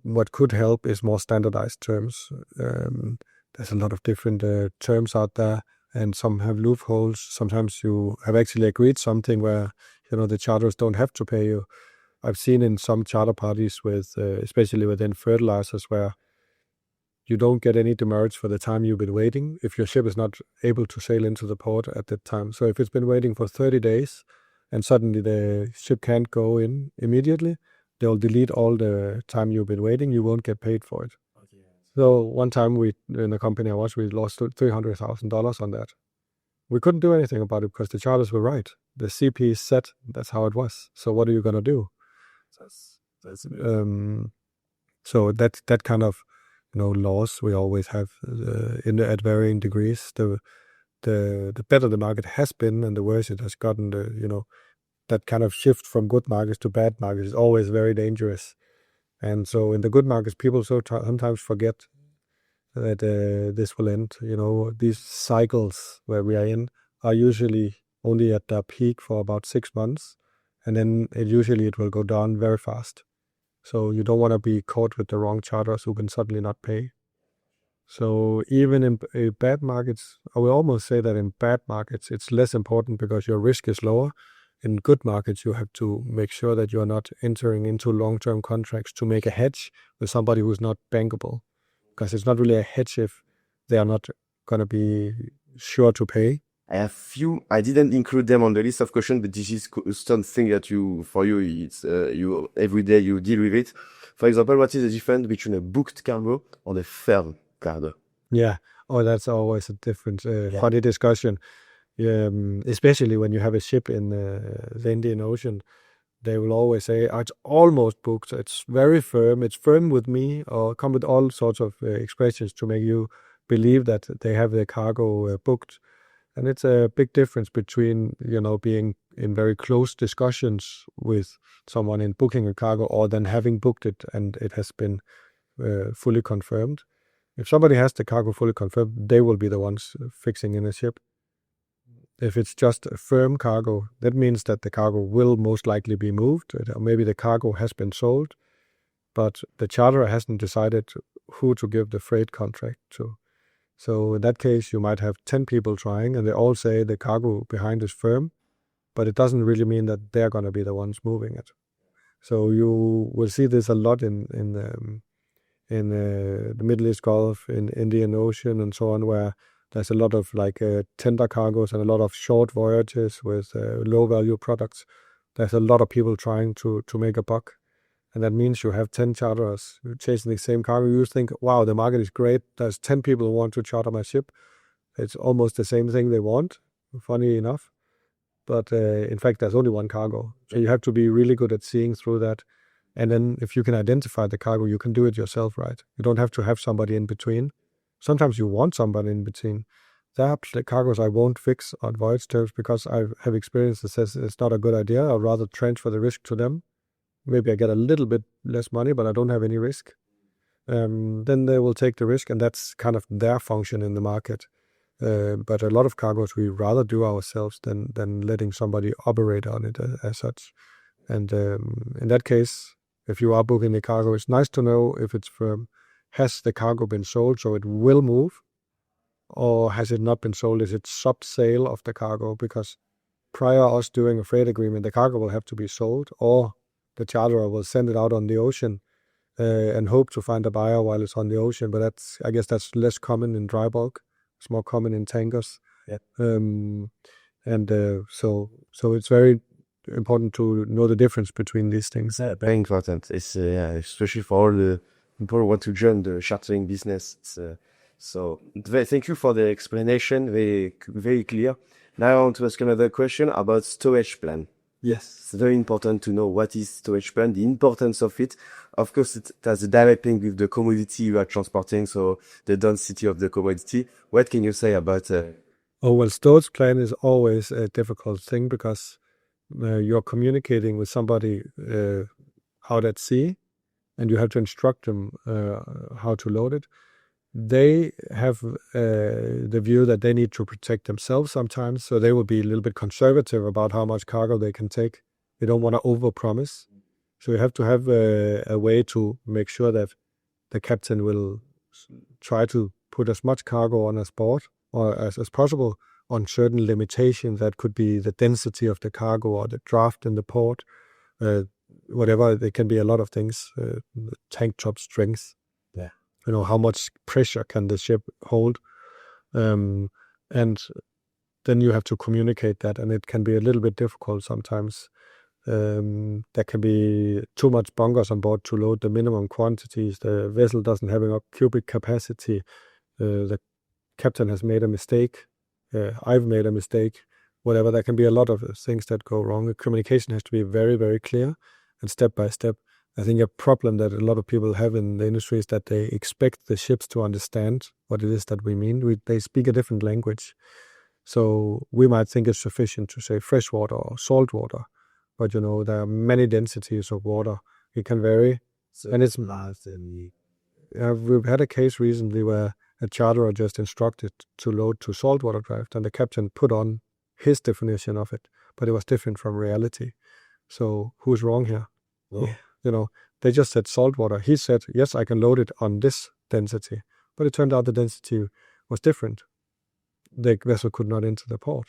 what could help is more standardized terms. There's a lot of different terms out there, and some have loopholes. Sometimes you have actually agreed something where the charters don't have to pay you. I've seen in some charter parties with, especially within fertilizers, where you don't get any demurrage for the time you've been waiting if your ship is not able to sail into the port at that time. So if it's been waiting for 30 days and suddenly the ship can't go in immediately, they'll delete all the time you've been waiting. You won't get paid for it. Okay. So one time in the company I was, we lost $300,000 on that. We couldn't do anything about it because the charters were right. The CP said that's how it was. So what are you going to do? So that kind of laws we always have at varying degrees. The better the market has been and the worse it has gotten, that kind of shift from good markets to bad markets is always very dangerous. And so in the good markets, people sometimes forget that this will end. These cycles where we are in are usually only at their peak for about 6 months, and then it will go down very fast. So you don't want to be caught with the wrong charters who can suddenly not pay. So even in bad markets, I will almost say that in bad markets, it's less important because your risk is lower. In good markets, you have to make sure that you are not entering into long-term contracts to make a hedge with somebody who's not bankable. Because it's not really a hedge if they are not going to be sure to pay. I have few. I didn't include them on the list of questions, but this is something that it's you every day you deal with it. For example, what is the difference between a booked cargo or a firm cargo? Yeah. That's always a different funny discussion. Especially when you have a ship in the Indian Ocean, they will always say, it's almost booked. It's very firm. It's firm with me, or come with all sorts of expressions to make you believe that they have the cargo booked. And it's a big difference between, being in very close discussions with someone in booking a cargo or then having booked it and it has been fully confirmed. If somebody has the cargo fully confirmed, they will be the ones fixing in a ship. If it's just a firm cargo, that means that the cargo will most likely be moved. Or maybe the cargo has been sold, but the charterer hasn't decided who to give the freight contract to. So in that case, you might have 10 people trying, and they all say the cargo behind is firm, but it doesn't really mean that they're going to be the ones moving it. So you will see this a lot in the Middle East Gulf, in Indian Ocean, and so on, where there's a lot of tender cargoes and a lot of short voyages with low value products. There's a lot of people trying to make a buck. And that means you have 10 charterers chasing the same cargo. You think, wow, the market is great. There's 10 people who want to charter my ship. It's almost the same thing they want, funny enough. But in fact, there's only one cargo. So you have to be really good at seeing through that. And then if you can identify the cargo, you can do it yourself, right? You don't have to have somebody in between. Sometimes you want somebody in between. There are the cargoes I won't fix on voyage terms because I have experience that says it's not a good idea. I'd rather transfer the risk to them. Maybe I get a little bit less money, but I don't have any risk. Then they will take the risk, and that's kind of their function in the market. But a lot of cargoes we rather do ourselves than letting somebody operate on it as such. And in that case, if you are booking a cargo, it's nice to know if it's firm. Has the cargo been sold so it will move? Or has it not been sold? Is it sub-sale of the cargo? Because prior us doing a freight agreement, the cargo will have to be sold, or the charterer will send it out on the ocean and hope to find a buyer while it's on the ocean. But I guess that's less common in dry bulk. It's more common in tankers. Yeah. So it's very important to know the difference between these things. Yeah, very important. It's especially for all the people who want to join the chartering business. Thank you for the explanation. Very, very clear. Now I want to ask another question about stowage plan. Yes. It's very important to know what is stowage plan, the importance of it. Of course, it has a direct link with the commodity you are transporting, so the density of the commodity. What can you say about stowage plan is always a difficult thing because you're communicating with somebody out at sea, and you have to instruct them how to load it. They have the view that they need to protect themselves sometimes, so they will be a little bit conservative about how much cargo they can take. They don't want to overpromise. So you have to have a way to make sure that the captain will try to put as much cargo on as board or as possible on certain limitations. That could be the density of the cargo or the draft in the port, whatever. There can be a lot of things, tank top strength. Yeah. How much pressure can the ship hold? And then you have to communicate that, and it can be a little bit difficult sometimes. There can be too much bunkers on board to load the minimum quantities. The vessel doesn't have enough cubic capacity. The captain has made a mistake. I've made a mistake. Whatever, there can be a lot of things that go wrong. The communication has to be very, very clear and step by step. I think a problem that a lot of people have in the industry is that they expect the ships to understand what it is that we mean. They speak a different language. So we might think it's sufficient to say freshwater or saltwater, but there are many densities of water. It can vary. So and it's last and we've had a case recently where a charterer just instructed to load to saltwater draft, and the captain put on his definition of it, but it was different from reality. So who's wrong here? Oh. They just said saltwater. He said, yes, I can load it on this density, but it turned out the density was different. The vessel could not enter the port.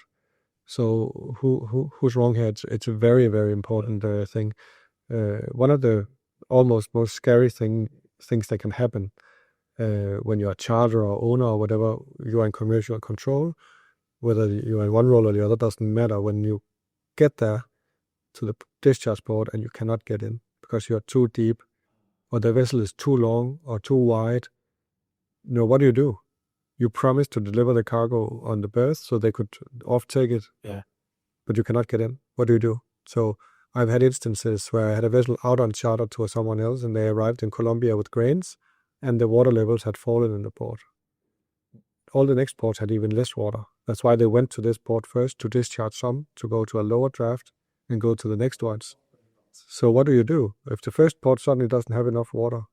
So who's wrong here? It's a very, very important thing. One of the almost most scary things that can happen when you're a charterer or owner or whatever, you are in commercial control, whether you're in one role or the other, doesn't matter. When you get there to the discharge port and you cannot get in because you're too deep, or the vessel is too long or too wide, what do? You promised to deliver the cargo on the berth so they could off-take it, but you cannot get in. What do? So I've had instances where I had a vessel out on charter to someone else, and they arrived in Colombia with grains, and the water levels had fallen in the port. All the next ports had even less water. That's why they went to this port first to discharge some, to go to a lower draft, and go to the next ones. So what do? If the first port suddenly doesn't have enough water,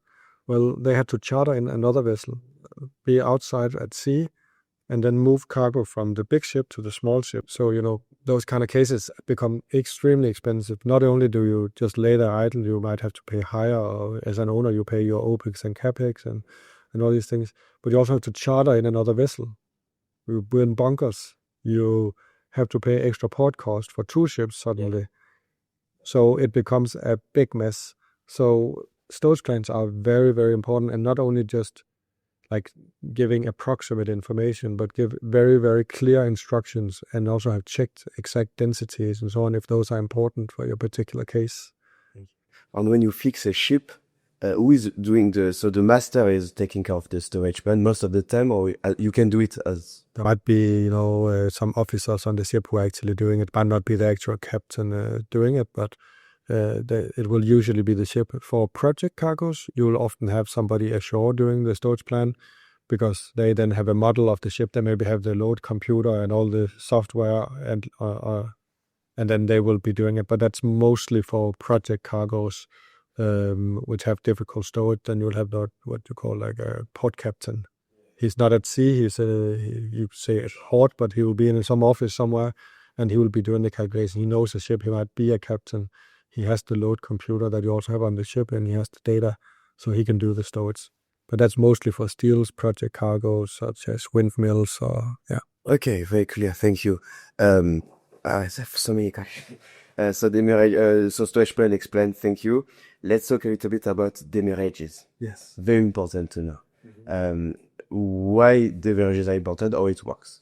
well, they had to charter in another vessel, be outside at sea, and then move cargo from the big ship to the small ship. So, those kind of cases become extremely expensive. Not only do you just lay there idle, you might have to pay higher, or as an owner, you pay your OPEX and CAPEX and all these things. But you also have to charter in another vessel. You burn bunkers. You have to pay extra port cost for 2 ships suddenly. Yeah. So it becomes a big mess. So stowage plans are very, very important, and not only just like giving approximate information, but give very, very clear instructions, and also have checked exact densities and so on if those are important for your particular case. And when you fix a ship, who is doing so the master is taking care of the stowage plan most of the time, or you can do it as... There might be, some officers on the ship who are actually doing it. It might not be the actual captain doing it, but it will usually be the ship. For project cargoes, you will often have somebody ashore doing the stowage plan, because they then have a model of the ship. They maybe have the load computer and all the software, and then they will be doing it. But that's mostly for project cargoes, which have difficult stowage. Then you'll have what you call like a port captain. He's not at sea. He's you say at port, but he will be in some office somewhere, and he will be doing the calculation. He knows the ship. He might be a captain. He has the load computer that you also have on the ship, and he has the data, so he can do the stowage. But that's mostly for steels, project cargoes, such as windmills, or yeah. Okay, very clear. Thank you. I have so many questions. So demurrage, so stowage plan explained. Thank you. Let's talk a little bit about demurrages. Yes. Very important to know. Why demurrages are important, or it works?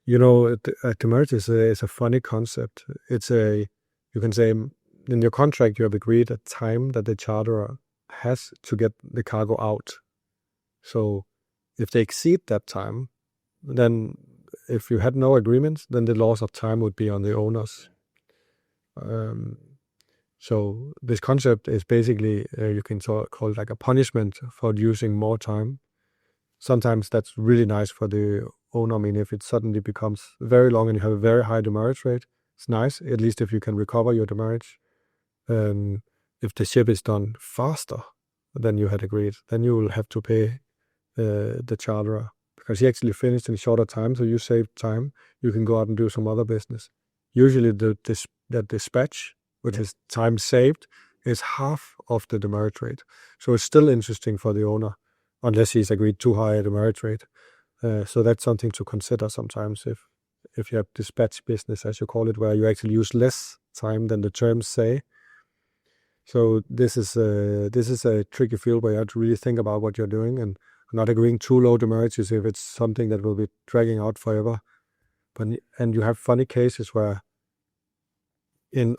Demurrage is a funny concept. You can say in your contract you have agreed a time that the charterer has to get the cargo out. So if they exceed that time, then if you had no agreement, then the loss of time would be on the owners. So this concept is basically, you can call it like a punishment for using more time. Sometimes that's really nice for the owner. I mean, if it suddenly becomes very long and you have a very high demurrage rate, it's nice, at least if you can recover your demurrage. If the ship is done faster than you had agreed, then you will have to pay the charterer, because he actually finished in shorter time, so you saved time. You can go out and do some other business. Usually the dispatch, which is time saved, is half of the demurrage rate. So it's still interesting for the owner, unless he's agreed too high a demurrage rate. So that's something to consider sometimes if you have dispatch business, as you call it, where you actually use less time than the terms say. So this is a tricky field where you have to really think about what you're doing and not agreeing too low demurrages if it's something that will be dragging out forever. And you have funny cases where in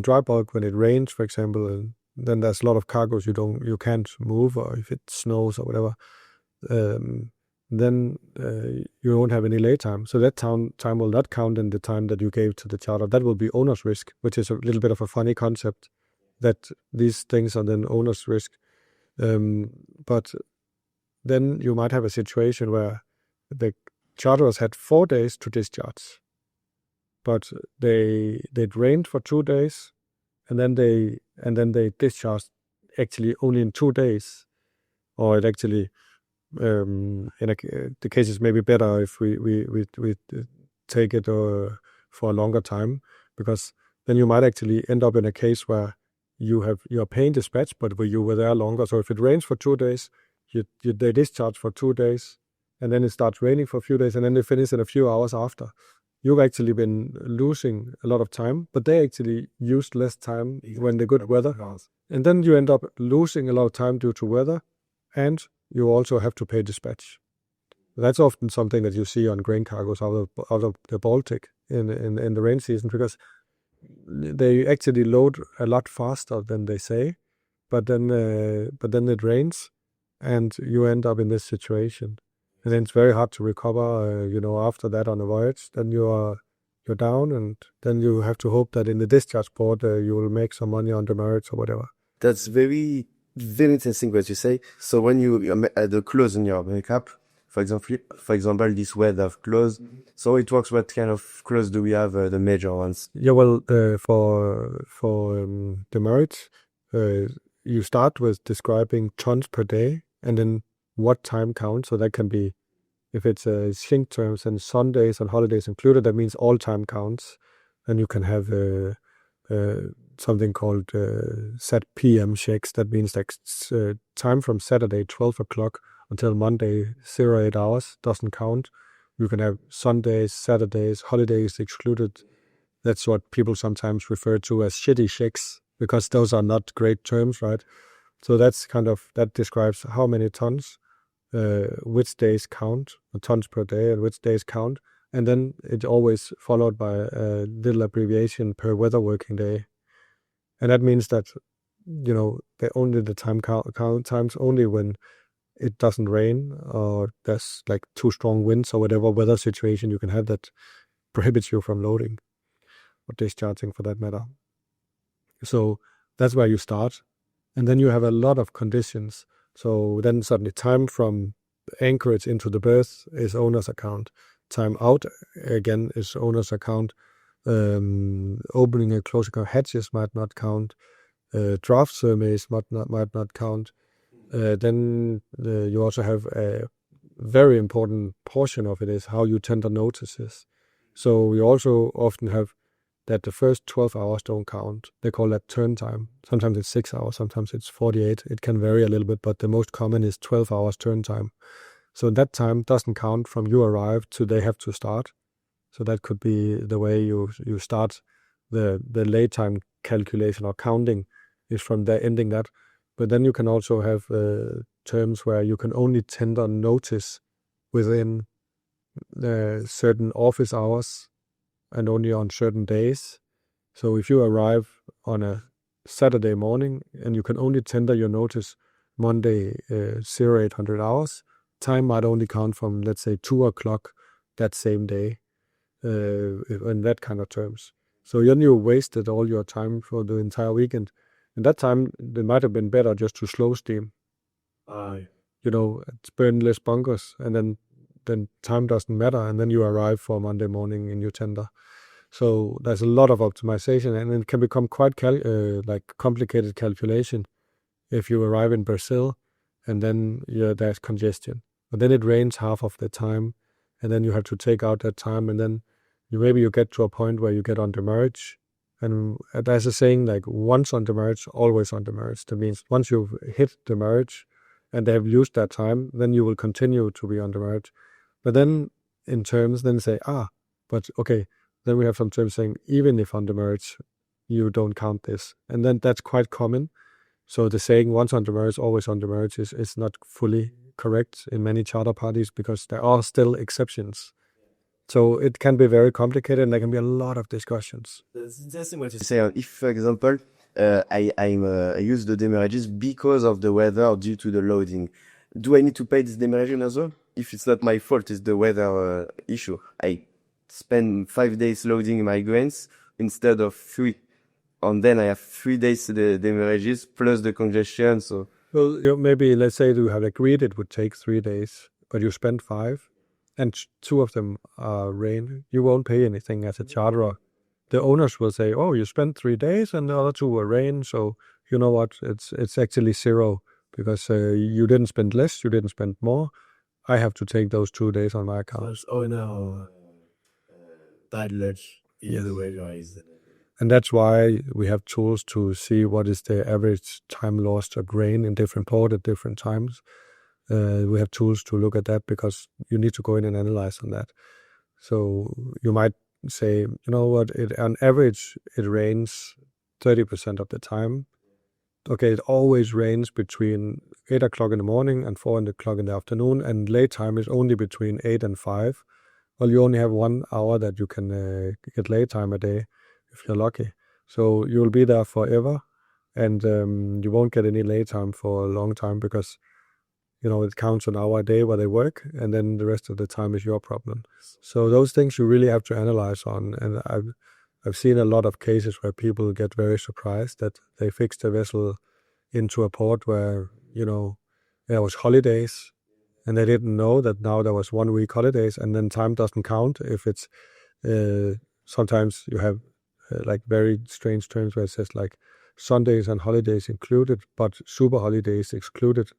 dry bulk, when it rains, for example, and then there's a lot of cargoes you can't move, or if it snows or whatever, then you won't have any lay time. So that time will not count in the time that you gave to the charter. That will be owner's risk, which is a little bit of a funny concept, that these things are then owner's risk. But then you might have a situation where the charterers had 4 days to discharge, but they'd rained for 2 days, and then they discharged actually only in 2 days, or it actually the case is maybe better if we take it for a longer time, because then you might actually end up in a case where you're paying dispatch, but you were there longer. So if it rains for 2 days, they discharge for 2 days, and then it starts raining for a few days, and then they finish in a few hours after. You've actually been losing a lot of time, but they actually used less time when the good weather. And then you end up losing a lot of time due to weather, and you also have to pay dispatch. That's often something that you see on grain cargoes out of the Baltic in the rain season, because they actually load a lot faster than they say, but then it rains, and you end up in this situation. And then it's very hard to recover, after that on a voyage. Then you're down, and then you have to hope that in the discharge port you will make some money on demurrage or whatever. That's very, very interesting what you say. So when you add the clause in your backup, for example, this weather clause. So it works. What kind of clause do we have? The major ones. Yeah, well, for demurrage, you start with describing tons per day, and then what time counts. So that can be If it's sync terms and Sundays and holidays included, that means all time counts. And you can have something called set PM checks. That means like time from Saturday 12 o'clock until Monday 08 hours doesn't count. You can have Sundays, Saturdays, holidays excluded. That's what people sometimes refer to as shitty checks, because those are not great terms, right? So that describes how many tons, which days count, tons per day, and which days count. And then it's always followed by a little abbreviation per weather working day. And that means that, the time count times only when it doesn't rain or there's like too strong winds or whatever weather situation you can have that prohibits you from loading or discharging for that matter. So that's where you start. And then you have a lot of conditions. So then suddenly time from anchorage into the berth is owner's account. Time out again is owner's account. Opening and closing of hatches might not count. Draft surveys might not count. Then you also have a very important portion of it is how you tender notices. So you also often have that the first 12 hours don't count. They call that turn time. Sometimes it's 6 hours, sometimes it's 48. It can vary a little bit, but the most common is 12 hours turn time. So that time doesn't count from you arrive to they have to start. So that could be the way you start the lay time calculation or counting is from there ending that. But then you can also have terms where you can only tender notice within certain office hours and only on certain days. So if you arrive on a Saturday morning and you can only tender your notice Monday 0800 hours, time might only count from, let's say, 2 o'clock that same day, in that kind of terms. So then you wasted all your time for the entire weekend. In that time, it might have been better just to slow steam. Burn less bunkers, and then time doesn't matter, and then you arrive for Monday morning in your tender. So there's a lot of optimization, and it can become quite complicated calculation if you arrive in Brazil, and then there's congestion. But then it rains half of the time, and then you have to take out that time, and then maybe you get to a point where you get on demurrage. And there's a saying like once on demurrage, always on demurrage. That means once you've hit demurrage and they have used that time, then you will continue to be on demurrage. But then in terms, then say, but okay, then we have some terms saying even if on demurrage, you don't count this. And then that's quite common. So the saying once on demurrage, always on demurrage is not fully correct in many charter parties because there are still exceptions. So it can be very complicated and there can be a lot of discussions. That's interesting what you say. Say, if, for example, I use the demurrages because of the weather or due to the loading, do I need to pay this demurrage as well? If it's not my fault, it's the weather issue. I spend 5 days loading my grains instead of 3. And then I have 3 days the demurrages plus the congestion. So well, maybe let's say you have agreed it would take 3 days, but you spend 5. And 2 of them are rain, you won't pay anything as a charterer. The owners will say, you spent 3 days and the other 2 were rain. So you know what, it's actually 0 because you didn't spend less, you didn't spend more. I have to take those 2 days on my account. Diligence, the way guys. And that's why we have tools to see what is the average time lost of grain in different port at different times. We have tools to look at that because you need to go in and analyze on that. So you might say, you know what, on average, it rains 30% of the time. Okay, it always rains between 8 o'clock in the morning and 4 o'clock in the afternoon, and late time is only between 8 and 5. Well, you only have 1 hour that you can get late time a day if you're lucky. So you'll be there forever, and you won't get any late time for a long time because it counts an hour a day where they work, and then the rest of the time is your problem. So those things you really have to analyze on. And I've seen a lot of cases where people get very surprised that they fixed a vessel into a port where, there was holidays, and they didn't know that now there was 1 week holidays, and then time doesn't count. If it's, sometimes you have very strange terms where it says like Sundays and holidays included, but super holidays excluded.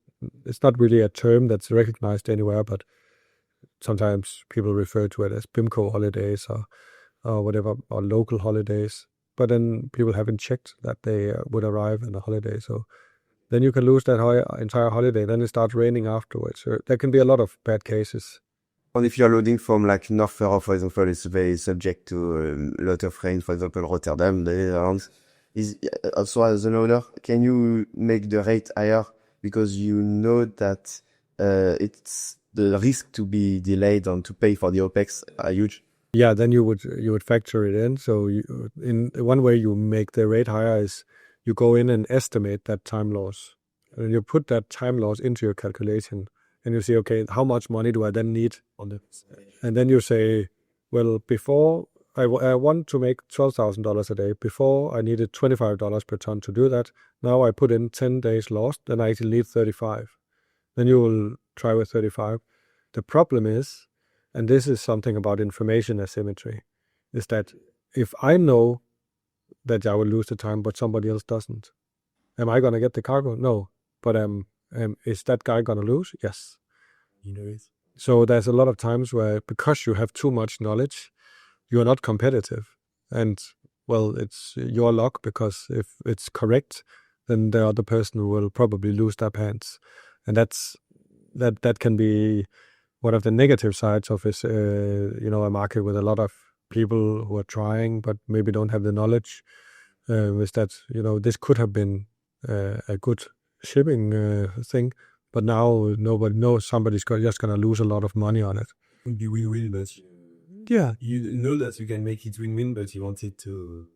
It's not really a term that's recognized anywhere, but sometimes people refer to it as PIMCO holidays or whatever, or local holidays. But then people haven't checked that they would arrive on a holiday. So then you can lose that entire holiday. Then it starts raining afterwards. So there can be a lot of bad cases. And if you're loading from like North Europe, for example, it's very subject to a lot of rain. For example, Rotterdam, the Netherlands. Is also as a loader, can you make the rate higher because you know that it's the risk to be delayed and to pay for the OPEX are huge? Yeah, then you would factor it in. So in one way you make the rate higher is you go in and estimate that time loss, and you put that time loss into your calculation, and you say, okay, how much money do I then need on this? And then you say, well, before I want to make $12,000 a day. Before I needed $25 per ton to do that. Now I put in 10 days lost, then I actually need 35. Then you will try with 35. The problem is, and this is something about information asymmetry, is that if I know that I will lose the time, but somebody else doesn't, am I going to get the cargo? No. But is that guy going to lose? Yes. So there's a lot of times where, because you have too much knowledge, you're not competitive. And, well, it's your luck, because if it's correct, then the other person will probably lose their pants. And that can be one of the negative sides of this, a market with a lot of people who are trying but maybe don't have the knowledge. Is that, this could have been a good shipping thing, but now nobody knows, somebody's just going to lose a lot of money on it. Would be win-win, but you know that you can make it win-win, but you want it to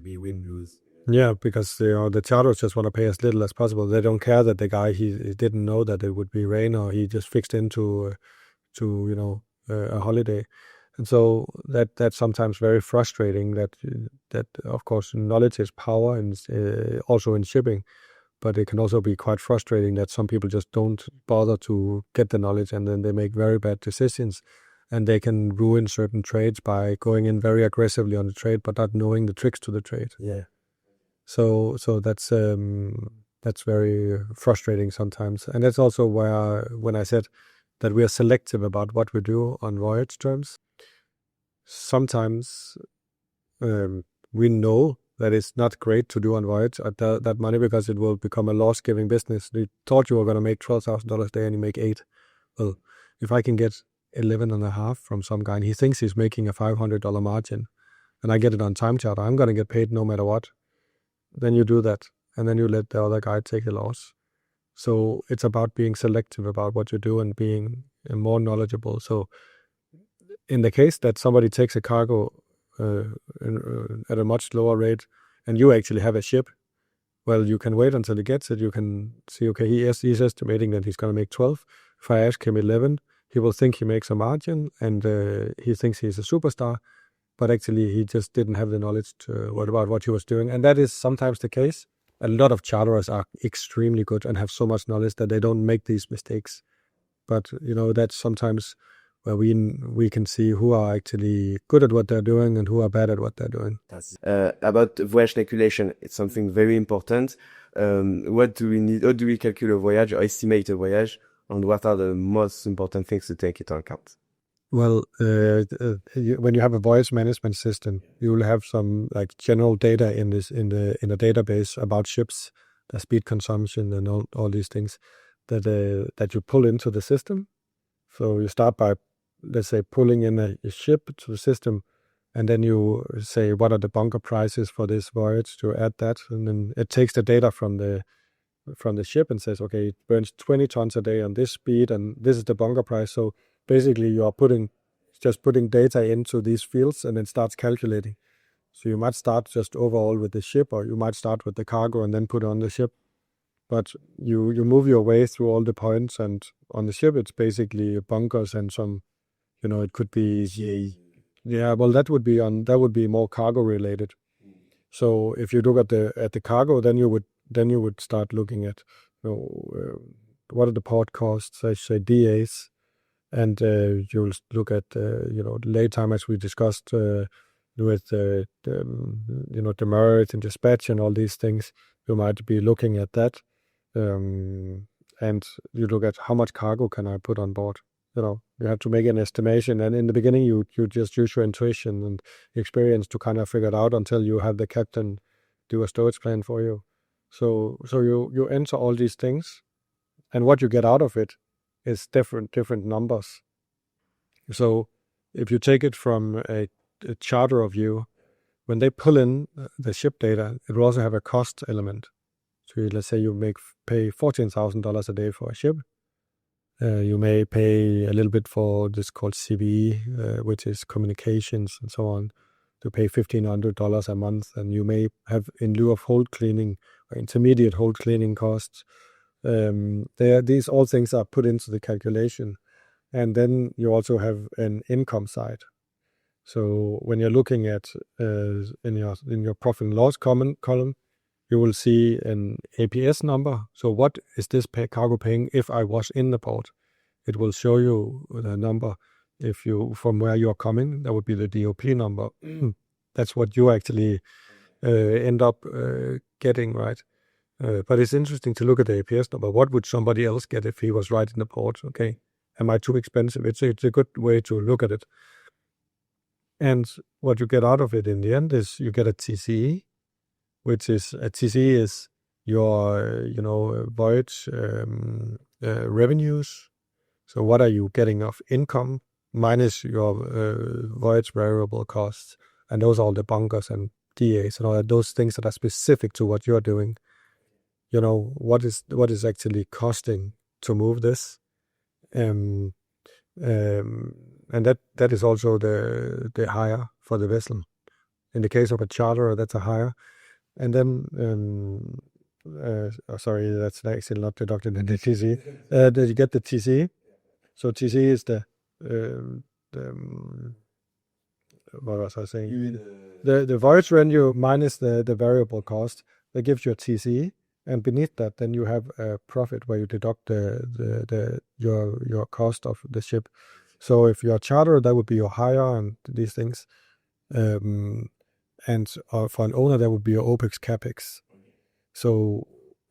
be win-lose. Yeah, because the charters just want to pay as little as possible. They don't care that the guy he didn't know that it would be rain, or he just fixed into a holiday. And so that's sometimes very frustrating. That of course knowledge is power, and also in shipping, but it can also be quite frustrating that some people just don't bother to get the knowledge, and then they make very bad decisions, and they can ruin certain trades by going in very aggressively on the trade, but not knowing the tricks to the trade. Yeah. So that's very frustrating sometimes, and that's also where, when I said that we are selective about what we do on voyage terms, sometimes we know that it's not great to do on voyage at that money, because it will become a loss-giving business. You thought you were going to make $12,000 a day and you make $8,000. Well, if I can get 11.5 from some guy and he thinks he's making a $500 margin, and I get it on time charter, I'm going to get paid no matter what. Then you do that, and then you let the other guy take the loss. So it's about being selective about what you do and being more knowledgeable. So in the case that somebody takes a cargo at a much lower rate, and you actually have a ship, well, you can wait until he gets it. You can see, okay, he's estimating that he's going to make 12. If I ask him 11, he will think he makes a margin, and he thinks he's a superstar. But actually, he just didn't have the knowledge about what he was doing. And that is sometimes the case. A lot of charterers are extremely good and have so much knowledge that they don't make these mistakes. But, that's sometimes where we can see who are actually good at what they're doing and who are bad at what they're doing. About voyage calculation, it's something very important. What do we need? How do we calculate a voyage or estimate a voyage? And what are the most important things to take into account? Well, when you have a voyage management system, you will have some general data in a database about ships, the speed consumption, and all these things that you pull into the system. So you start by, let's say, pulling in a ship to the system, and then you say, what are the bunker prices for this voyage, to add that, and then it takes the data from the ship and says, okay, it burns 20 tons a day on this speed, and this is the bunker price. So basically, you are just putting data into these fields, and then starts calculating. So you might start just overall with the ship, or you might start with the cargo and then put it on the ship. But you move your way through all the points, and on the ship, it's basically bunkers and some, it could be, yeah. Well, that would be more cargo related. So if you look at the cargo, then you would start looking at, what are the port costs, I say DAs. And you'll look at, late time, as we discussed with, demurrage and dispatch and all these things. You might be looking at that. And you look at how much cargo can I put on board. you have to make an estimation. And in the beginning, you just use your intuition and experience to kind of figure it out until you have the captain do a stowage plan for you. So you enter all these things, and what you get out of it is different numbers. So if you take it from a charterer view, when they pull in the ship data, it will also have a cost element. So let's say you pay $14,000 a day for a ship. You may pay a little bit for this called CVE, which is communications and so on, to pay $1,500 a month. And you may have, in lieu of hold cleaning or intermediate hold cleaning costs, these all things are put into the calculation. And then you also have an income side. So when you're looking at in your profit and loss column, you will see an APS number. So what is this cargo paying if I was in the port? It will show you the number. If you from where you're coming, that would be the DOP number. That's what you actually end up getting, right? But it's interesting to look at the APS number. What would somebody else get if he was right in the port? Okay, am I too expensive? It's a good way to look at it. And what you get out of it in the end is you get a TCE, which is a TCE is your voyage revenues. So what are you getting of income minus your voyage variable costs, and those are all the bunkers and DAs and all those things that are specific to what you're doing. What is actually costing to move this, and that is also the hire for the vessel. In the case of a charterer, that's a hire. And then, sorry, that's actually not deducted in the TC. You get the TC. So TC is the what was I saying? The voyage revenue minus the variable cost. That gives you a TC, and beneath that, then you have a profit where you deduct your cost of the ship. So if you're a charterer, that would be your hire and these things. And for an owner, that would be your OPEX, CAPEX. So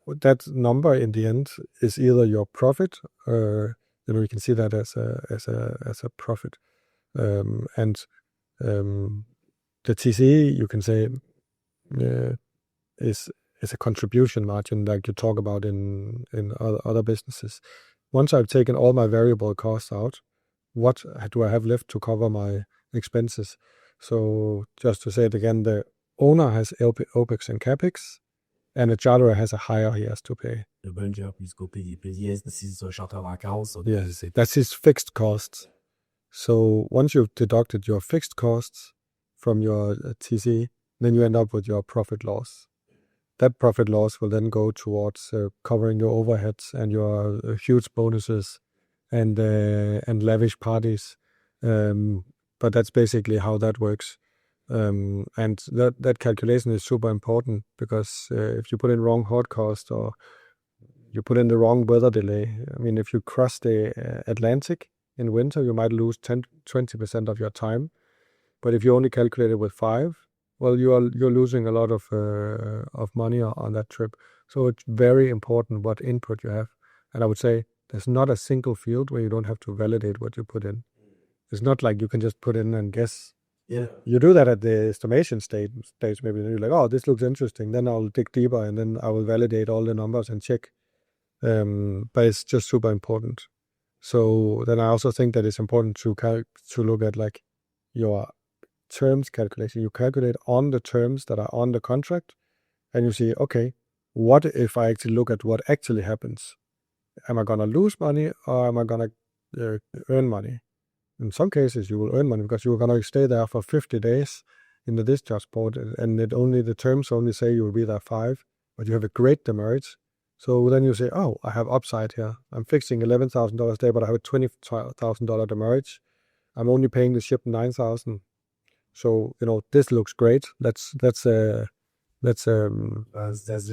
that number in the end is either your profit, or we can see that as a profit. And the TCE, you can say, is a contribution margin like you talk about in other businesses. Once I've taken all my variable costs out, what do I have left to cover my expenses? So just to say it again, the owner has OPEX and CAPEX, and the charterer has a hire he has to pay. Le bunker plus PDS, this is the charter accounts. Yes, that's his fixed costs. So once you've deducted your fixed costs from your TC, then you end up with your profit loss. That profit loss will then go towards covering your overheads and your huge bonuses and lavish parties. But that's basically how that works. And that calculation is super important because if you put in wrong hard cost or you put in the wrong weather delay, I mean, if you cross the Atlantic in winter, you might lose 20% of your time. But if you only calculate it with 5, well, you're losing a lot of money on that trip. So it's very important what input you have. And I would say there's not a single field where you don't have to validate what you put in. It's not like you can just put in and guess. Yeah. You do that at the estimation stage. Maybe you're like, oh, this looks interesting. Then I'll dig deeper and then I will validate all the numbers and check. But it's just super important. So then I also think that it's important to look at like your terms calculation. You calculate on the terms that are on the contract, and you see, okay, what if I actually look at what actually happens? Am I gonna lose money or am I gonna earn money? In some cases, you will earn money because you're gonna stay there for 50 days in the discharge port, and the terms only say you will be there 5, but you have a great demurrage. So then you say, oh, I have upside here. I'm fixing $11,000 a day, but I have a $20,000 demurrage. I'm only paying the ship $9,000. So this looks great. That's very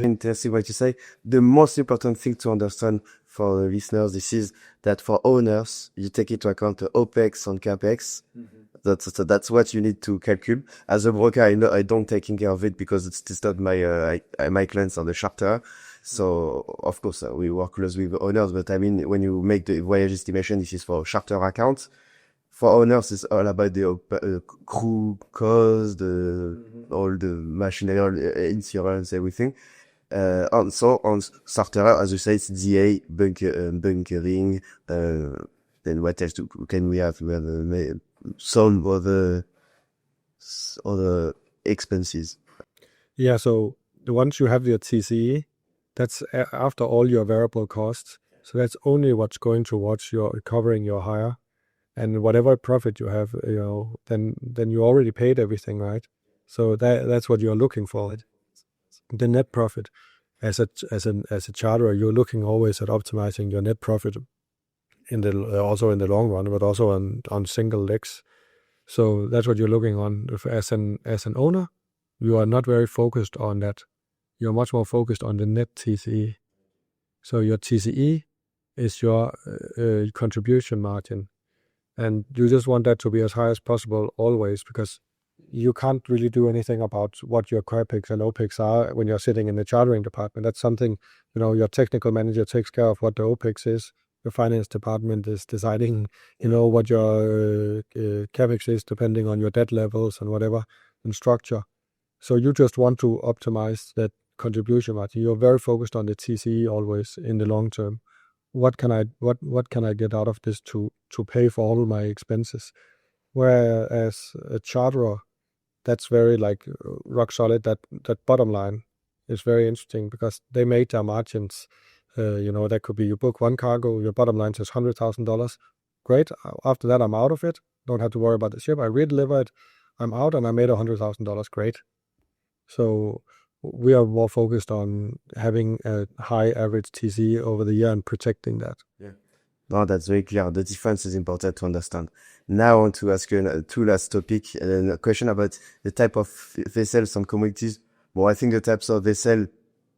interesting what you say. The most important thing to understand for the listeners, this is that for owners, you take into account the OPEX and CAPEX. Mm-hmm. That's what you need to calculate. As a broker, I know I don't take care of it because it's not my clients on the charter. So, of course, we work closely with owners, but I mean, when you make the voyage estimation, this is for charter account. For owners, it's all about the crew cost, all the machinery, all the insurance, everything. And so on charter, as you say, it's DA, bunkering, then what else can we have? We have some other expenses. Yeah, so once you have your TCE, that's after all your variable costs. So that's only what's going towards your covering your hire, and whatever profit you have, then you already paid everything, right? So that's what you're looking for. The net profit. As a charterer, you're looking always at optimizing your net profit also in the long run, but also on single legs. So that's what you're looking on. As an owner, you are not very focused on that. You're much more focused on the net TCE. So your TCE is your contribution margin, and you just want that to be as high as possible always, because you can't really do anything about what your CAPEX and OPEX are when you're sitting in the chartering department. That's something, your technical manager takes care of what the OPEX is. Your finance department is deciding, what your CAPEX is depending on your debt levels and whatever and structure. So you just want to optimize that contribution margin. You're very focused on the TCE always in the long term. What can I get out of this to pay for all my expenses? Whereas a charterer, that's very rock solid. That bottom line is very interesting because they made their margins. That could be you book one cargo, your bottom line says $100,000. Great. After that, I'm out of it. Don't have to worry about the ship. I redeliver it. I'm out and I made $100,000. Great. So we are more focused on having a high average TC over the year and protecting that. Yeah. No, that's very clear. The difference is important to understand. Now I want to ask you two last topic, and then a question about the type of vessels and commodities. Well, I think the types of vessel,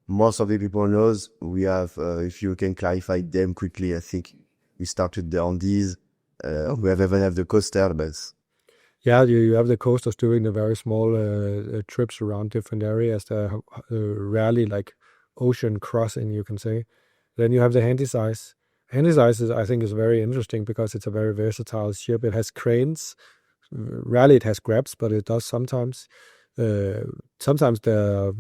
most of the people knows. We have, if you can clarify them quickly, I think we started on these. We even have the coaster, but... Yeah, you have the coasters doing the very small trips around different areas. They're rarely like ocean crossing, you can say. Then you have the handysize. Handysize, I think, is very interesting because it's a very versatile ship. It has cranes. Rarely it has grabs, but it does sometimes. Sometimes they're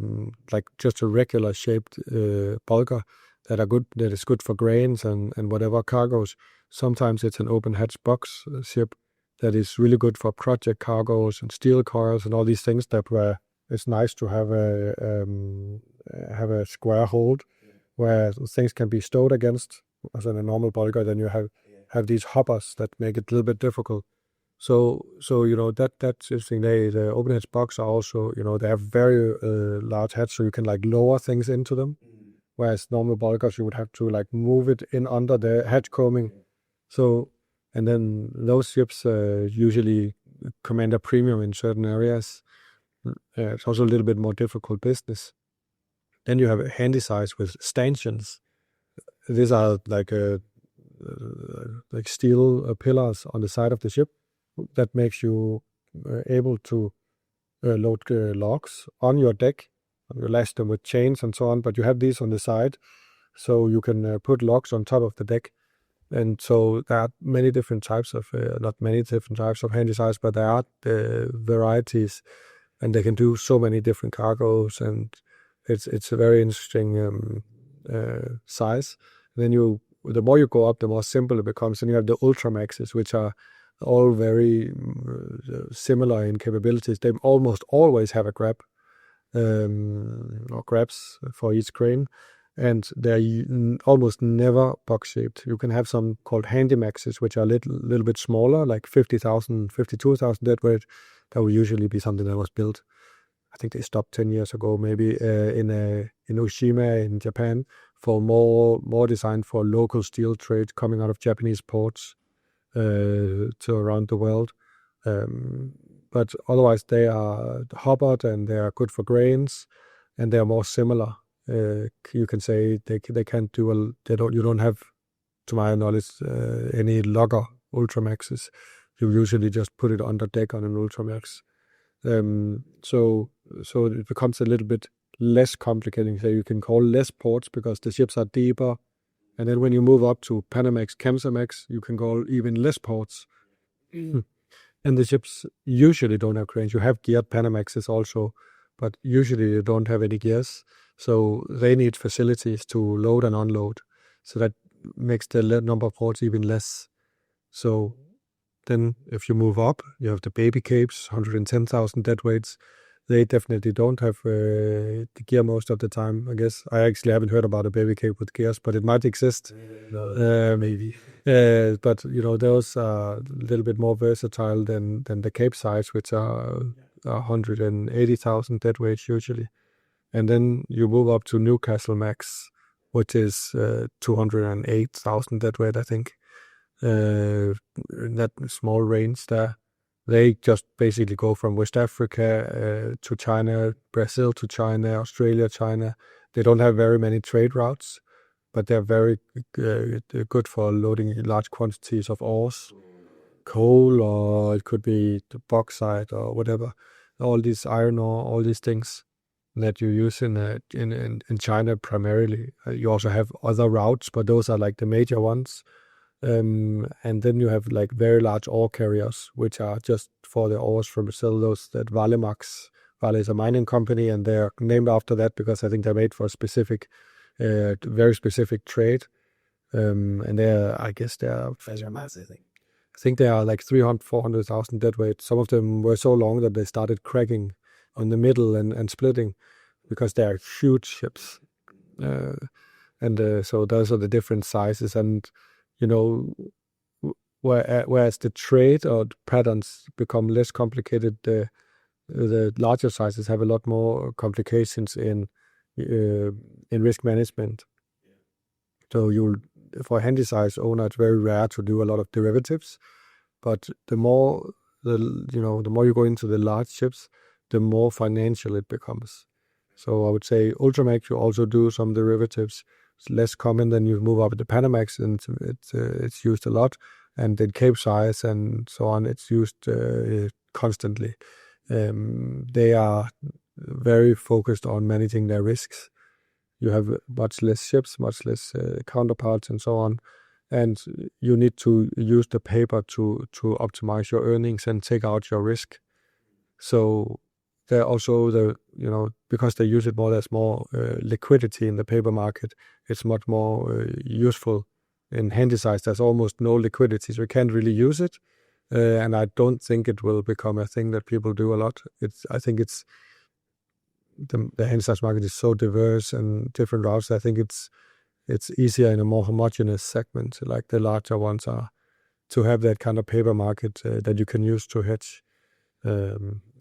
like just a regular shaped bulker that is good for grains and whatever cargoes. Sometimes it's an open hatch box ship that is really good for project cargoes and steel coils and all these things where it's nice to have a square hold where things can be stowed against. As in a normal bulker, then you have these hoppers that make it a little bit difficult. So that's interesting. The open hatch box are also, they have very large hatch, so you can lower things into them. Whereas normal bulkers, you would have to move it in under the hatch combing. So, and then those ships usually command a premium in certain areas. It's also a little bit more difficult business. Then you have a handysize with stanchions. These are like steel pillars on the side of the ship that makes you able to load logs on your deck. You lash them with chains and so on, but you have these on the side, so you can put logs on top of the deck. And so there are many different types of, not many different types of handysize, but there are varieties, and they can do so many different cargoes, and it's a very interesting size. And then the more you go up, the more simple it becomes. And you have the Ultramaxes, which are all very similar in capabilities. They almost always have a grab or grabs for each crane, and they're almost never box-shaped. You can have some called Handymaxes, which are a little bit smaller, like 50,000, 52,000 deadweight. That would usually be something that was built, I think they stopped 10 years ago, maybe in Oshima in Japan, for more designed for local steel trade coming out of Japanese ports to around the world. But otherwise, they are hobbled and they are good for grains, and they are more similar. You can say they can't do you don't have, to my knowledge, any logger Ultramaxes. You usually just put it under deck on an Ultramax. So it becomes a little bit less complicating. So you can call less ports because the ships are deeper. And then when you move up to Panamax, Kamsarmax, you can call even less ports. And the ships usually don't have cranes. You have geared Panamaxes also, but usually you don't have any gears. So they need facilities to load and unload. So that makes the number of ports even less. So then if you move up, you have the baby capes, 110,000 deadweights. They definitely don't have the gear most of the time, I guess. I actually haven't heard about a baby cape with gears, but it might exist. Maybe. But, those are a little bit more versatile than the cape size, which are 180,000 deadweights usually. And then you move up to Newcastle Max, which is 208,000 deadweight, I think. In that small range there. They just basically go from West Africa to China, Brazil to China, Australia, China. They don't have very many trade routes, but they're very good for loading large quantities of ores, coal, or it could be the bauxite or whatever. All these iron ore, all these things that you use in China primarily. You also have other routes, but those are like the major ones. And then you have like very large ore carriers, which are just for the ores from Brazil. Those that Valemax. Vale is a mining company, and they're named after that because I think they're made for a specific, very specific trade. And I guess they're Mass, I think. I think they are like 300, 400,000 deadweight. Some of them were so long that they started cracking in the middle and splitting because they are huge ships. So those are the different sizes. And whereas the trade or the patterns become less complicated, the larger sizes have a lot more complications in risk management. So for a handy size owner, it's very rare to do a lot of derivatives, but the more you go into the large ships, the more financial it becomes. So I would say Ultramax, you also do some derivatives. It's less common than you move up at the Panamax, and it's used a lot. And in Cape size and so on, it's used constantly. They are very focused on managing their risks. You have much less ships, much less counterparts, and so on. And you need to use the paper to optimize your earnings and take out your risk. So they're also because they use it more, there's more liquidity in the paper market. It's much more useful. In handy size, there's almost no liquidity, so you can't really use it. And I don't think it will become a thing that people do a lot. I think it's the handy size market is so diverse and different routes. I think it's easier in a more homogeneous segment, like the larger ones are, to have that kind of paper market that you can use to hedge.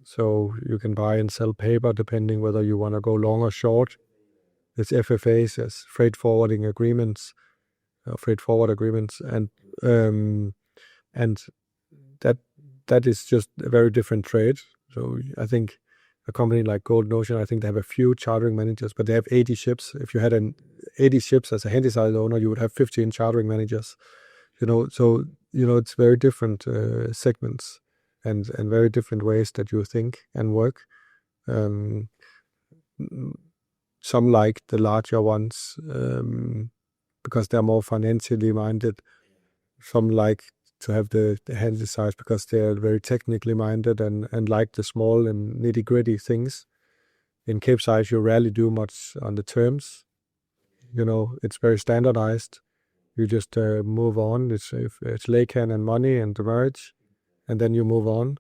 So you can buy and sell paper depending whether you want to go long or short. It's FFAs, as freight forwarding agreements, freight forward agreements, and that is just a very different trade. So I think a company like Golden Ocean, I think they have a few chartering managers, but they have 80 ships. If you had 80 ships as a handysize owner, you would have 15 chartering managers. So it's very different segments and very different ways that you think and work. Some like the larger ones because they're more financially minded. Some like to have the handy size because they're very technically minded and like the small and nitty gritty things. In Cape size, you rarely do much on the terms. It's very standardized. You just move on. It's Laden and money and Demurrage, and then you move on.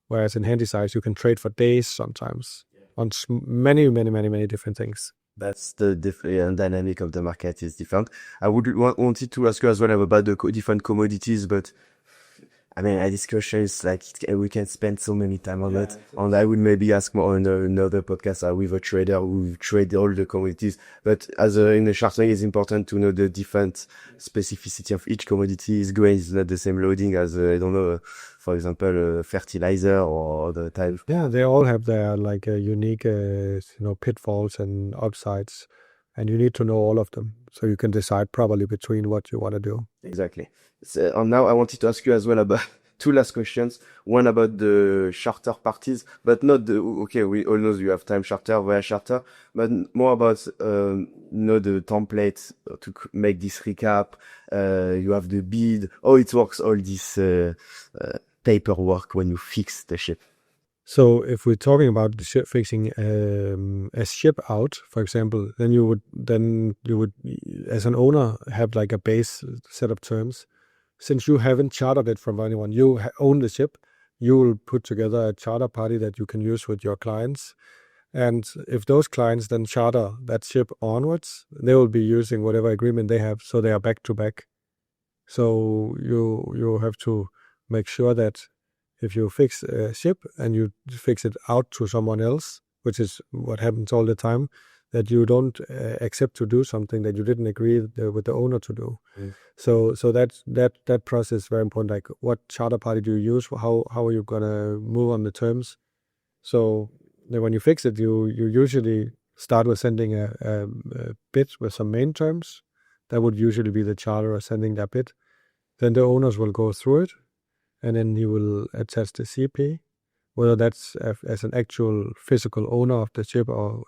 Whereas in handy size, you can trade for days sometimes on many, many, many, many different things. That's the dynamic of the market is different. I would wanted to ask you as well about the different commodities, but I mean, this question is like we can spend so many time on it. And I would maybe ask more on another podcast with a trader who trade all the commodities. But in the chartering, it's important to know the different specificity of each commodity. Grain is not the same loading as I don't know, for example, fertilizer or the type. Yeah, they all have their like unique pitfalls and upsides, and you need to know all of them so you can decide properly between what you want to do. Exactly. So, and now I wanted to ask you as well about two last questions. One about the charter parties, but not okay, we all know you have time charter, Voyage charter, but more about, the template to make this recap. You have the bid, how it works, all this, paperwork when you fix the ship. So if we're talking about the ship fixing a ship out, for example, then you would, as an owner, have like a base set of terms. Since you haven't chartered it from anyone, you own the ship, you will put together a charter party that you can use with your clients. And if those clients then charter that ship onwards, they will be using whatever agreement they have, so they are back to back. So you have to make sure that if you fix a ship and you fix it out to someone else, which is what happens all the time, that you don't accept to do something that you didn't agree with the owner to do. So that process is very important. Like, what charter party do you use? How are you gonna move on the terms? So then when you fix it, you usually start with sending a bid with some main terms. That would usually be the charterer sending that bid. Then the owners will go through it, and then you will attach the CP, whether that's as an actual physical owner of the ship, or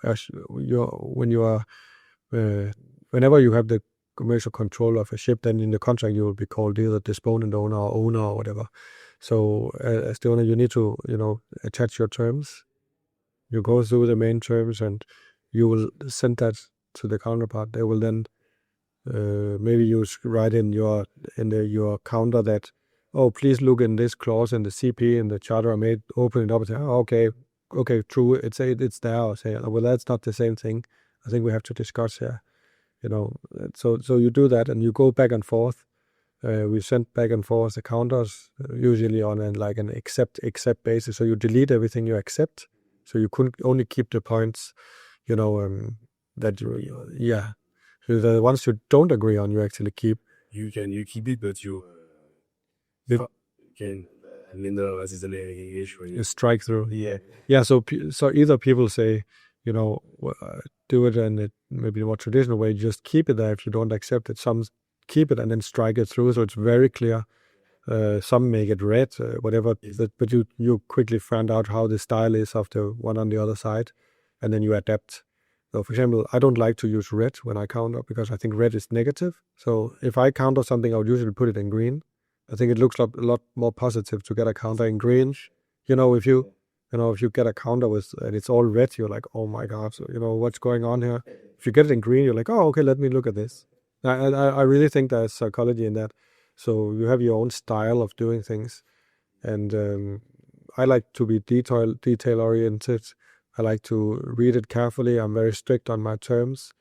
whenever you have the commercial control of a ship, then in the contract you will be called either disponent owner or owner or whatever. So as the owner, you need to attach your terms. You go through the main terms, and you will send that to the counterpart. They will then maybe you write in your counter that, oh, please look in this clause in the CP and the charter made, open it up and say, oh, okay, true, it's there. Or say, well, that's not the same thing. I think we have to discuss here. So you do that, and you go back and forth. We send back and forth the counters, usually on an accept basis. So you delete everything you accept. So you couldn't only keep the points, that So the ones you don't agree on, you actually keep. You keep it, but you can you strike through. Yeah. So either people say, do it in maybe a more traditional way, just keep it there if you don't accept it. Some keep it and then strike it through, so it's very clear. Some make it red, whatever, but you quickly find out how the style is of the one on the other side, and then you adapt. So, for example, I don't like to use red when I counter, because I think red is negative. So if I counter something, I would usually put it in green. I think it looks a lot more positive to get a counter in green. If you get a counter and it's all red, you're like, oh my God, so, what's going on here? If you get it in green, you're like, oh, okay, let me look at this. I really think there's psychology in that. So you have your own style of doing things. And I like to be detail oriented. I like to read it carefully. I'm very strict on my terms.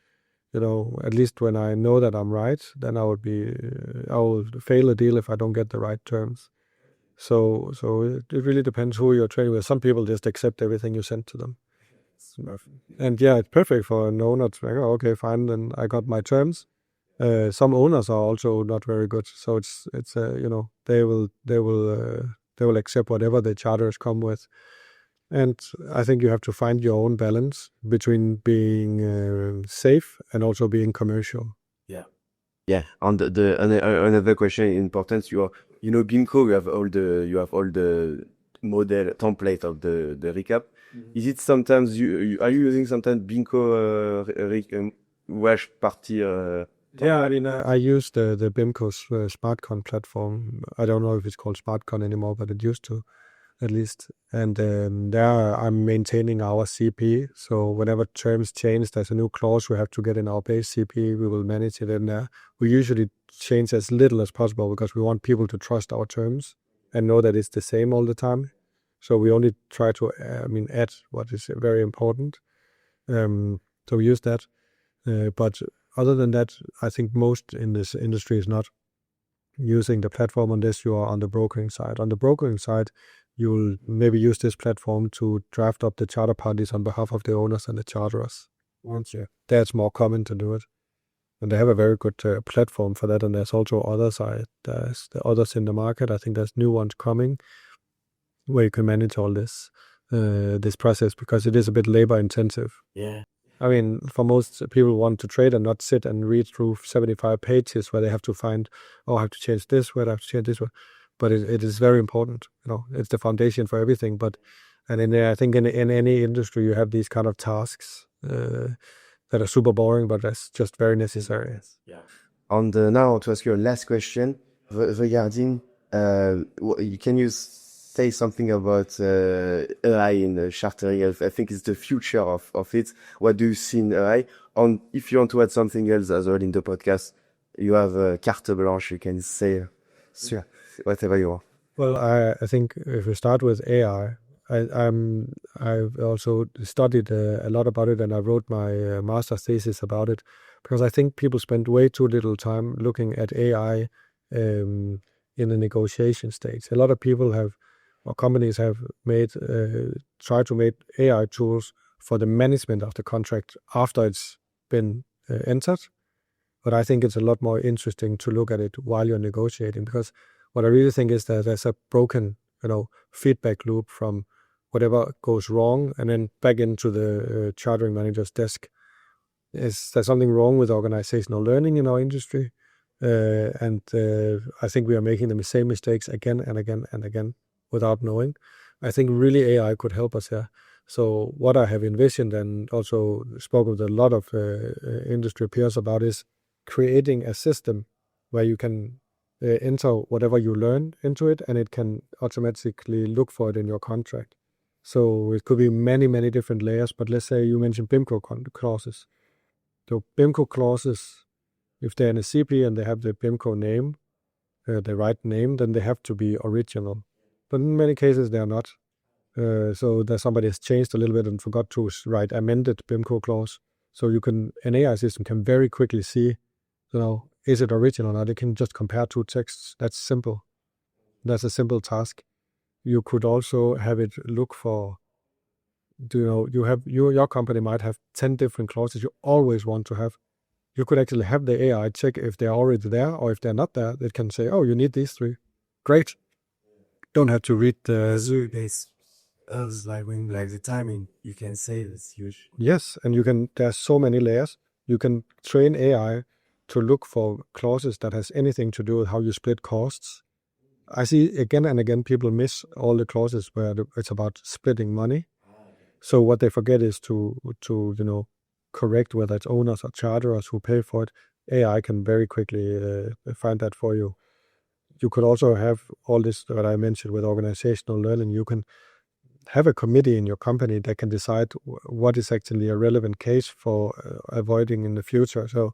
At least when I know that I'm right, then I will fail a deal if I don't get the right terms. So it really depends who you're trading with. Some people just accept everything you send to them. And yeah, it's perfect for an owner to like, oh, okay, fine, then I got my terms. Some owners are also not very good. So it's they will accept whatever the charters come with. And I think you have to find your own balance between being safe and also being commercial. Yeah. On another question important, BIMCO, you have all the model template of the recap. Is it sometimes are you using sometimes BIMCO Voyage party? Yeah, I use the BIMCO's SmartCon platform. I don't know if it's called SmartCon anymore, but it used to, at least. And there I'm maintaining our CP. So whenever terms change, there's a new clause we have to get in our base CP. We will manage it in there. We usually change as little as possible because we want people to trust our terms and know that it's the same all the time. So we only try to add what is very important. So we use that. But other than that, I think most in this industry is not using the platform unless you are on the brokering side. On the brokering side, you'll maybe use this platform to draft up the charter parties on behalf of the owners and the charterers. That's more common to do it. And they have a very good platform for that. And there's also others. There's the others in the market. I think there's new ones coming where you can manage all this process, because it is a bit labor intensive. Yeah. For most people who want to trade and not sit and read through 75 pages where they have to find, I have to change this word, I have to change this word. but it is very important. It's the foundation for everything. I think in any industry you have these kind of tasks that are super boring, but that's just very necessary. Yeah. Now to ask you a last question regarding, can you say something about AI in the chartering? I think it's the future of it. What do you see in AI? If you want to add something else as well in the podcast, you have carte blanche. You can say whatever you want. Well, I think if we start with AI, I've also studied a lot about it, and I wrote my master's thesis about it, because I think people spend way too little time looking at AI in the negotiation stage. A lot of people or companies have tried to make AI tools for the management of the contract after it's been entered. But I think it's a lot more interesting to look at it while you're negotiating, because what I really think is that there's a broken, feedback loop from whatever goes wrong and then back into the chartering manager's desk. Is there something wrong with organizational learning in our industry? I think we are making the same mistakes again and again and again without knowing. I think really AI could help us here. So what I have envisioned and also spoke with a lot of industry peers about is creating a system where you can enter whatever you learn into it, and it can automatically look for it in your contract. So it could be many, many different layers, but let's say you mentioned BIMCO clauses. So BIMCO clauses, if they're in a CP and they have the BIMCO name, the right name, then they have to be original. But in many cases, they are not. So that somebody has changed a little bit and forgot to write amended BIMCO clause. So an AI system can very quickly see, is it original or not? It can just compare two texts. That's simple. That's a simple task. You could also have it look for, your company might have 10 different clauses you always want to have. You could actually have the AI check if they're already there, or if they're not there, it can say, oh, you need these 3. Great. Don't have to read the like the timing, you can say it's huge. Yes, and there's so many layers. You can train AI to look for clauses that has anything to do with how you split costs. I see again and again people miss all the clauses where it's about splitting money. So what they forget is to correct whether it's owners or charterers who pay for it. AI can very quickly find that for you. You could also have all this that I mentioned with organizational learning. You can have a committee in your company that can decide what is actually a relevant case for avoiding in the future. So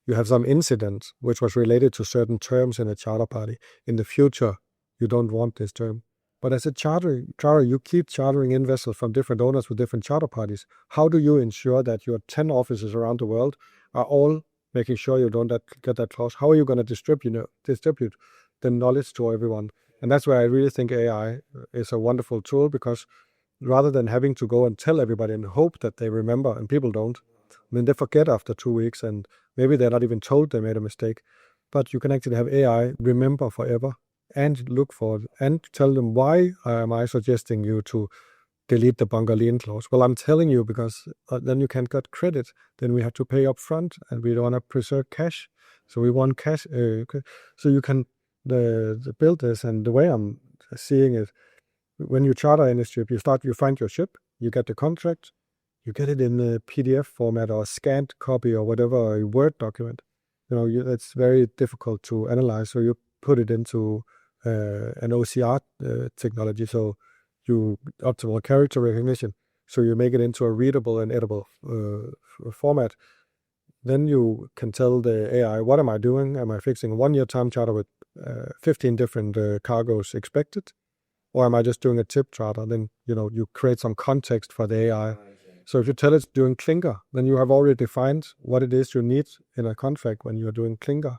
you have some incident which was related to certain terms in a charter party. In the future, you don't want this term. But as a charter, you keep chartering in vessels from different owners with different charter parties. How do you ensure that your 10 offices around the world are all making sure you don't get that clause? How are you going to distribute the knowledge to everyone? And that's where I really think AI is a wonderful tool, because rather than having to go and tell everybody and hope that they remember, and people don't, they forget after 2 weeks, and maybe they're not even told they made a mistake. But you can actually have AI remember forever and look for it and tell them, why am I suggesting you to delete the bunker lien clause? Well, I'm telling you because then you can't get credit. Then we have to pay up front, and we don't want to preserve cash. So we want cash. So you can build this, and the way I'm seeing it, when you charter in a ship, you find your ship, you get the contract, you get it in a PDF format or a scanned copy or whatever, a Word document. It's very difficult to analyze. So you put it into an OCR technology, so you optimal character recognition. So you make it into a readable and editable format. Then you can tell the AI, what am I doing? Am I fixing a 1-year time charter with 15 different cargoes expected? Or am I just doing a tip charter? Then, you create some context for the AI. So if you tell it's doing clinker, then you have already defined what it is you need in a contract when you're doing clinker.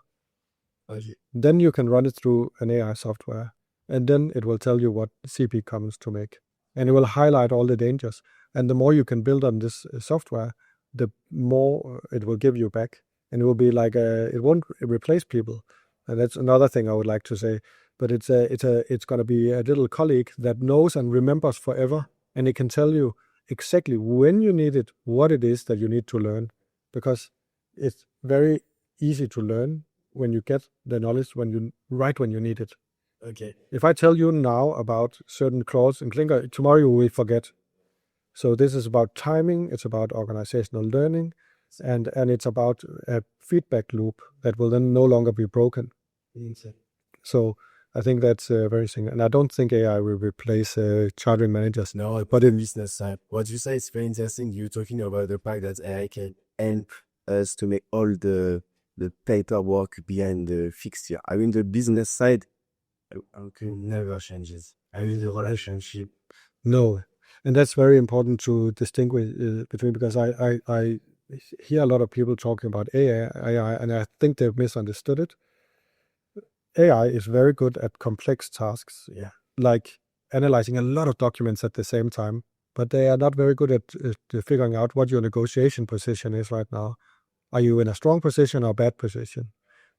Then you can run it through an AI software, and then it will tell you what CP comments to make. And it will highlight all the dangers. And the more you can build on this software, the more it will give you back. And it will be like it won't replace people. And that's another thing I would like to say. But it's going to be a little colleague that knows and remembers forever. And it can tell you exactly when you need it, what it is that you need to learn. Because it's very easy to learn when you get the knowledge when you need it. Okay. If I tell you now about certain clauses in Clinker, tomorrow you will forget. So this is about timing, it's about organizational learning, and it's about a feedback loop that will then no longer be broken. So I think that's very thing. And I don't think AI will replace chartering managers. No, but in business side, what you say is very interesting. You're talking about the fact that AI can help us to make all the paperwork behind the fixture. I mean, the business side, never changes. I mean, the relationship. No, and that's very important to distinguish between, because I hear a lot of people talking about AI, and I think they've misunderstood it. AI is very good at complex tasks, like analyzing a lot of documents at the same time, but they are not very good at figuring out what your negotiation position is right now. Are you in a strong position or a bad position?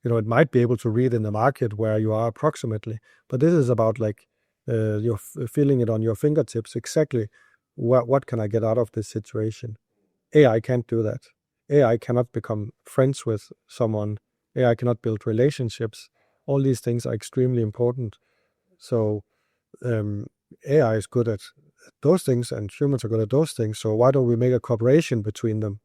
It might be able to read in the market where you are approximately, but this is about like you're feeling it on your fingertips exactly. What can I get out of this situation? AI can't do that. AI cannot become friends with someone. AI cannot build relationships. All these things are extremely important. So AI is good at those things, and humans are good at those things. So why don't we make a cooperation between them,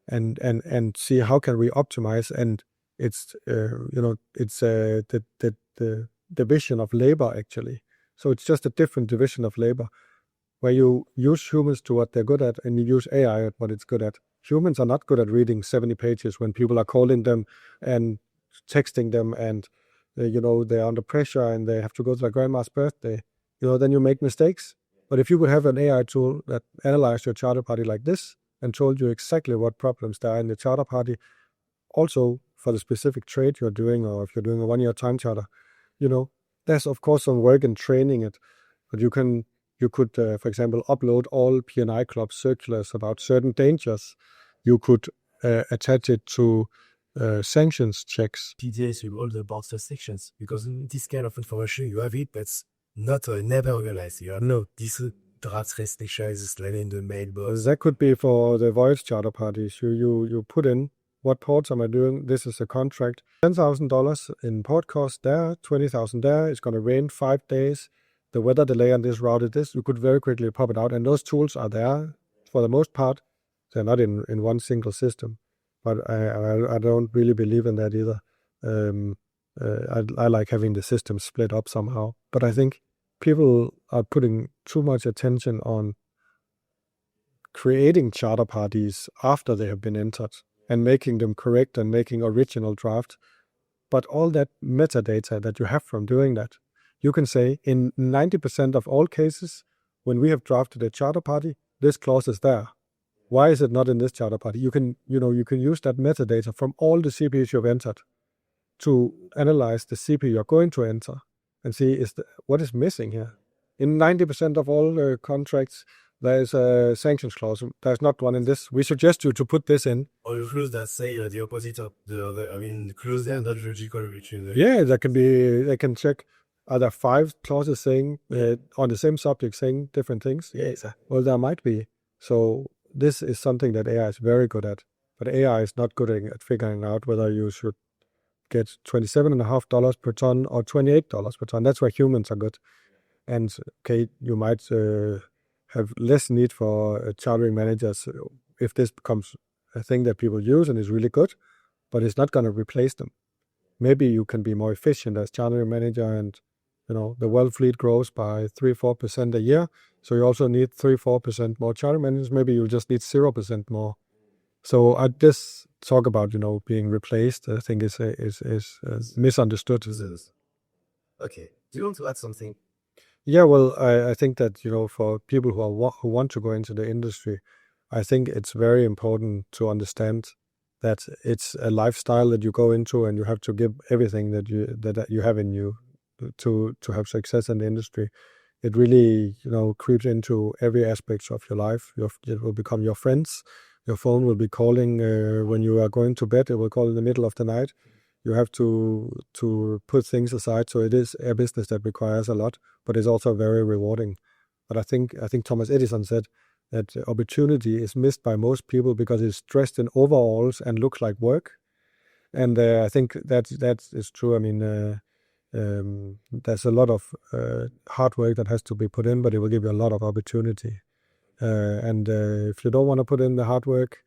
and see how can we optimize? And it's it's the division of labor actually. So it's just a different division of labor, where you use humans to what they're good at, and you use AI at what it's good at. Humans are not good at reading 70 pages when people are calling them and texting them, and they're under pressure and they have to go to their grandma's birthday. Then you make mistakes. But if you would have an AI tool that analyzed your charter party like this and told you exactly what problems there are in the charter party, also for the specific trade you're doing, or if you're doing a 1-year time charter, there's of course some work in training it, but you could, for example, upload all P&I club circulars about certain dangers. You could attach it to sanctions checks. PDAs with all the border sections, because this kind of information you have it, but not never realized. You know, this draft restriction is laid in the mailbox. That could be for the Voyage charter parties. You put in what ports am I doing? This is a contract. $10,000 in port cost there, 20,000 there. It's going to rain 5 days. The weather delay on this route is this. You could very quickly pop it out, and those tools are there for the most part. They're not in one single system, but I don't really believe in that either. I like having the system split up somehow, but I think people are putting too much attention on creating charter parties after they have been entered and making them correct and making original draft. But all that metadata that you have from doing that, you can say in 90% of all cases, when we have drafted a charter party, this clause is there. Why is it not in this charter party? You can use that metadata from all the CPs you've entered to analyze the CP you're going to enter and see what is missing here. In 90% of all contracts, there is a sanctions clause. There's not one in this. We suggest you to put this in. Or you clause that say the opposite of the other. I mean, clause there not logical between the... Yeah, that can be. They can check. Are there 5 clauses saying on the same subject saying different things? Yes. Well, there might be. So this is something that AI is very good at. But AI is not good at figuring out whether you should get $27.50 per ton or $28 per ton. That's where humans are good. And okay, you might have less need for chartering managers if this becomes a thing that people use and is really good, but it's not going to replace them. Maybe you can be more efficient as chartering manager, and the world fleet grows by 3-4% a year, so you also need 3-4% more chartering managers. Maybe you just need 0% more. So I just talk about being replaced. I think is misunderstood. Okay. Do you want to add something? Yeah, well, I think that for people who want to go into the industry, I think it's very important to understand that it's a lifestyle that you go into, and you have to give everything that you have in you to have success in the industry. It really creeps into every aspect of your life. It will become your friends. Your phone will be calling when you are going to bed. It will call in the middle of the night. You have to put things aside. So it is a business that requires a lot, but it's also very rewarding. But I think Thomas Edison said that opportunity is missed by most people because it's dressed in overalls and looks like work. And I think that is true. I mean, There's a lot of hard work that has to be put in, but it will give you a lot of opportunity. And if you don't want to put in the hard work,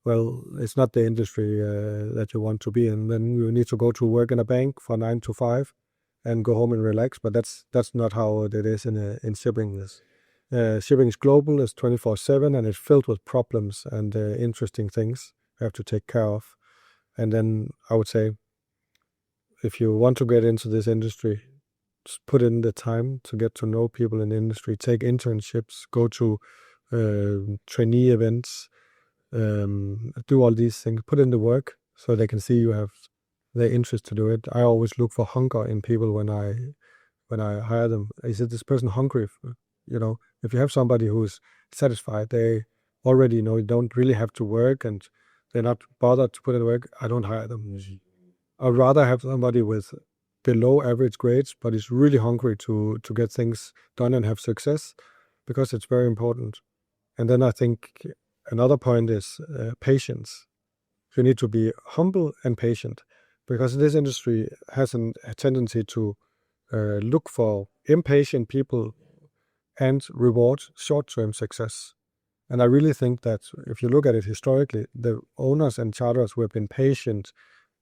well, it's not the industry that you want to be in. Then you need to go to work in a bank for 9 to 5 and go home and relax. But that's not how it is in shipping. Shipping is global, it's 24/7, and it's filled with problems and interesting things you have to take care of. And then I would say, if you want to get into this industry, just put in the time to get to know people in the industry, take internships, go to trainee events, do all these things, put in the work so they can see you have the interest to do it. I always look for hunger in people when I hire them. Is this person hungry? If you have somebody who's satisfied, they already know you don't really have to work and they're not bothered to put in the work, I don't hire them. I'd rather have somebody with below average grades, but is really hungry to get things done and have success, because it's very important. And then I think another point is patience. You need to be humble and patient, because this industry has a tendency to look for impatient people and reward short-term success. And I really think that if you look at it historically, the owners and charters who have been patient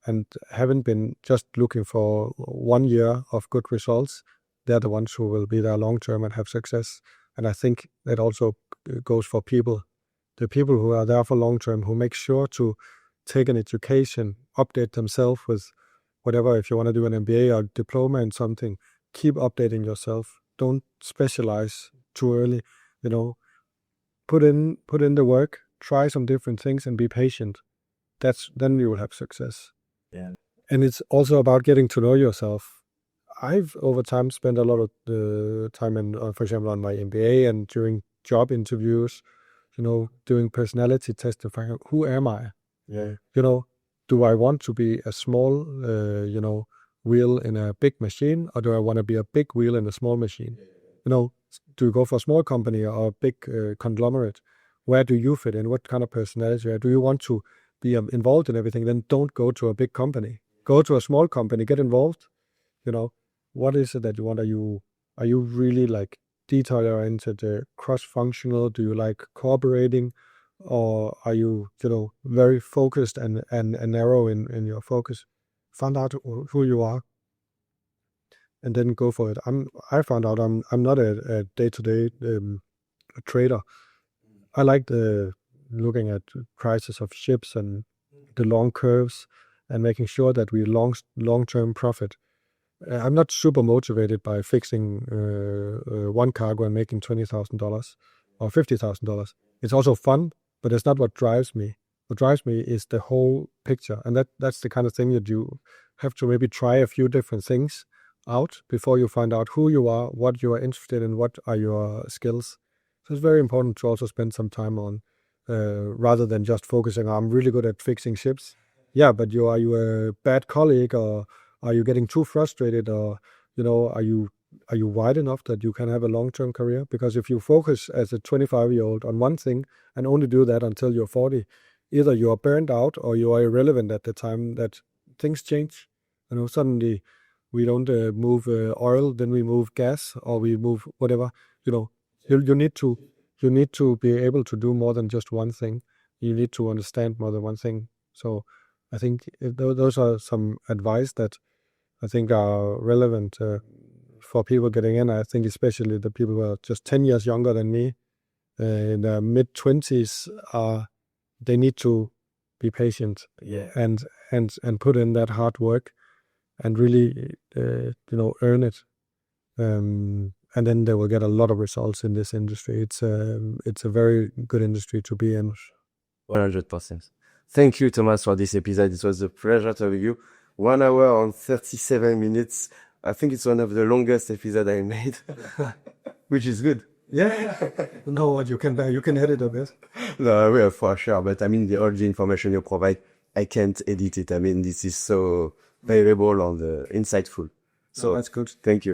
and haven't been just looking for 1 year of good results, they're the ones who will be there long-term and have success. And I think that also goes for people. The people who are there for long-term, who make sure to take an education, update themselves with whatever. If you want to do an MBA or diploma in something, keep updating yourself. Don't specialize too early. Put in the work, try some different things, and be patient. Then you will have success. Yeah. And it's also about getting to know yourself. I've over time spent a lot of the time for example, on my MBA and during job interviews, doing personality testing, finding out, who am I? Yeah. Do I want to be a small, wheel in a big machine, or do I want to be a big wheel in a small machine? Do you go for a small company or a big conglomerate? Where do you fit in? What kind of personality? Do you want to be involved in everything? Then don't go to a big company. Go to a small company. Get involved. What is it that you want? Are you really like detail-oriented, cross-functional? Do you like cooperating? Or are you, very focused and narrow in your focus? Find out who you are, and then go for it. I found out I'm not a day-to-day trader. I like looking at prices of ships and the long curves and making sure that we long-term profit. I'm not super motivated by fixing one cargo and making $20,000 or $50,000. It's also fun, but it's not what drives me. What drives me is the whole picture, and that's the kind of thing that you have to maybe try a few different things out before you find out who you are, what you are interested in, what are your skills. So it's very important to also spend some time on, rather than just focusing on, I'm really good at fixing ships. Yeah, but are you a bad colleague, or are you getting too frustrated, or are you wide enough that you can have a long-term career? Because if you focus as a 25-year-old on one thing and only do that until you're 40, either you are burned out or you are irrelevant at the time that things change. Suddenly we don't move oil, then we move gas, or we move whatever. You need to be able to do more than just one thing. You need to understand more than one thing. So I think those are some advice that I think are relevant for people getting in. I think especially the people who are just 10 years younger than me, in their mid-20s, they need to be patient, and put in that hard work and really earn it. And then they will get a lot of results in this industry. It's a very good industry to be in. 100%. Thank you, Thomas, for this episode. It was a pleasure to have you. 1 hour and 37 minutes. I think it's one of the longest episodes I made, which is good. Yeah. No, you can edit a bit. No, well, for sure. But all the information you provide, I can't edit it. This is so valuable and insightful. So that's good. Thank you.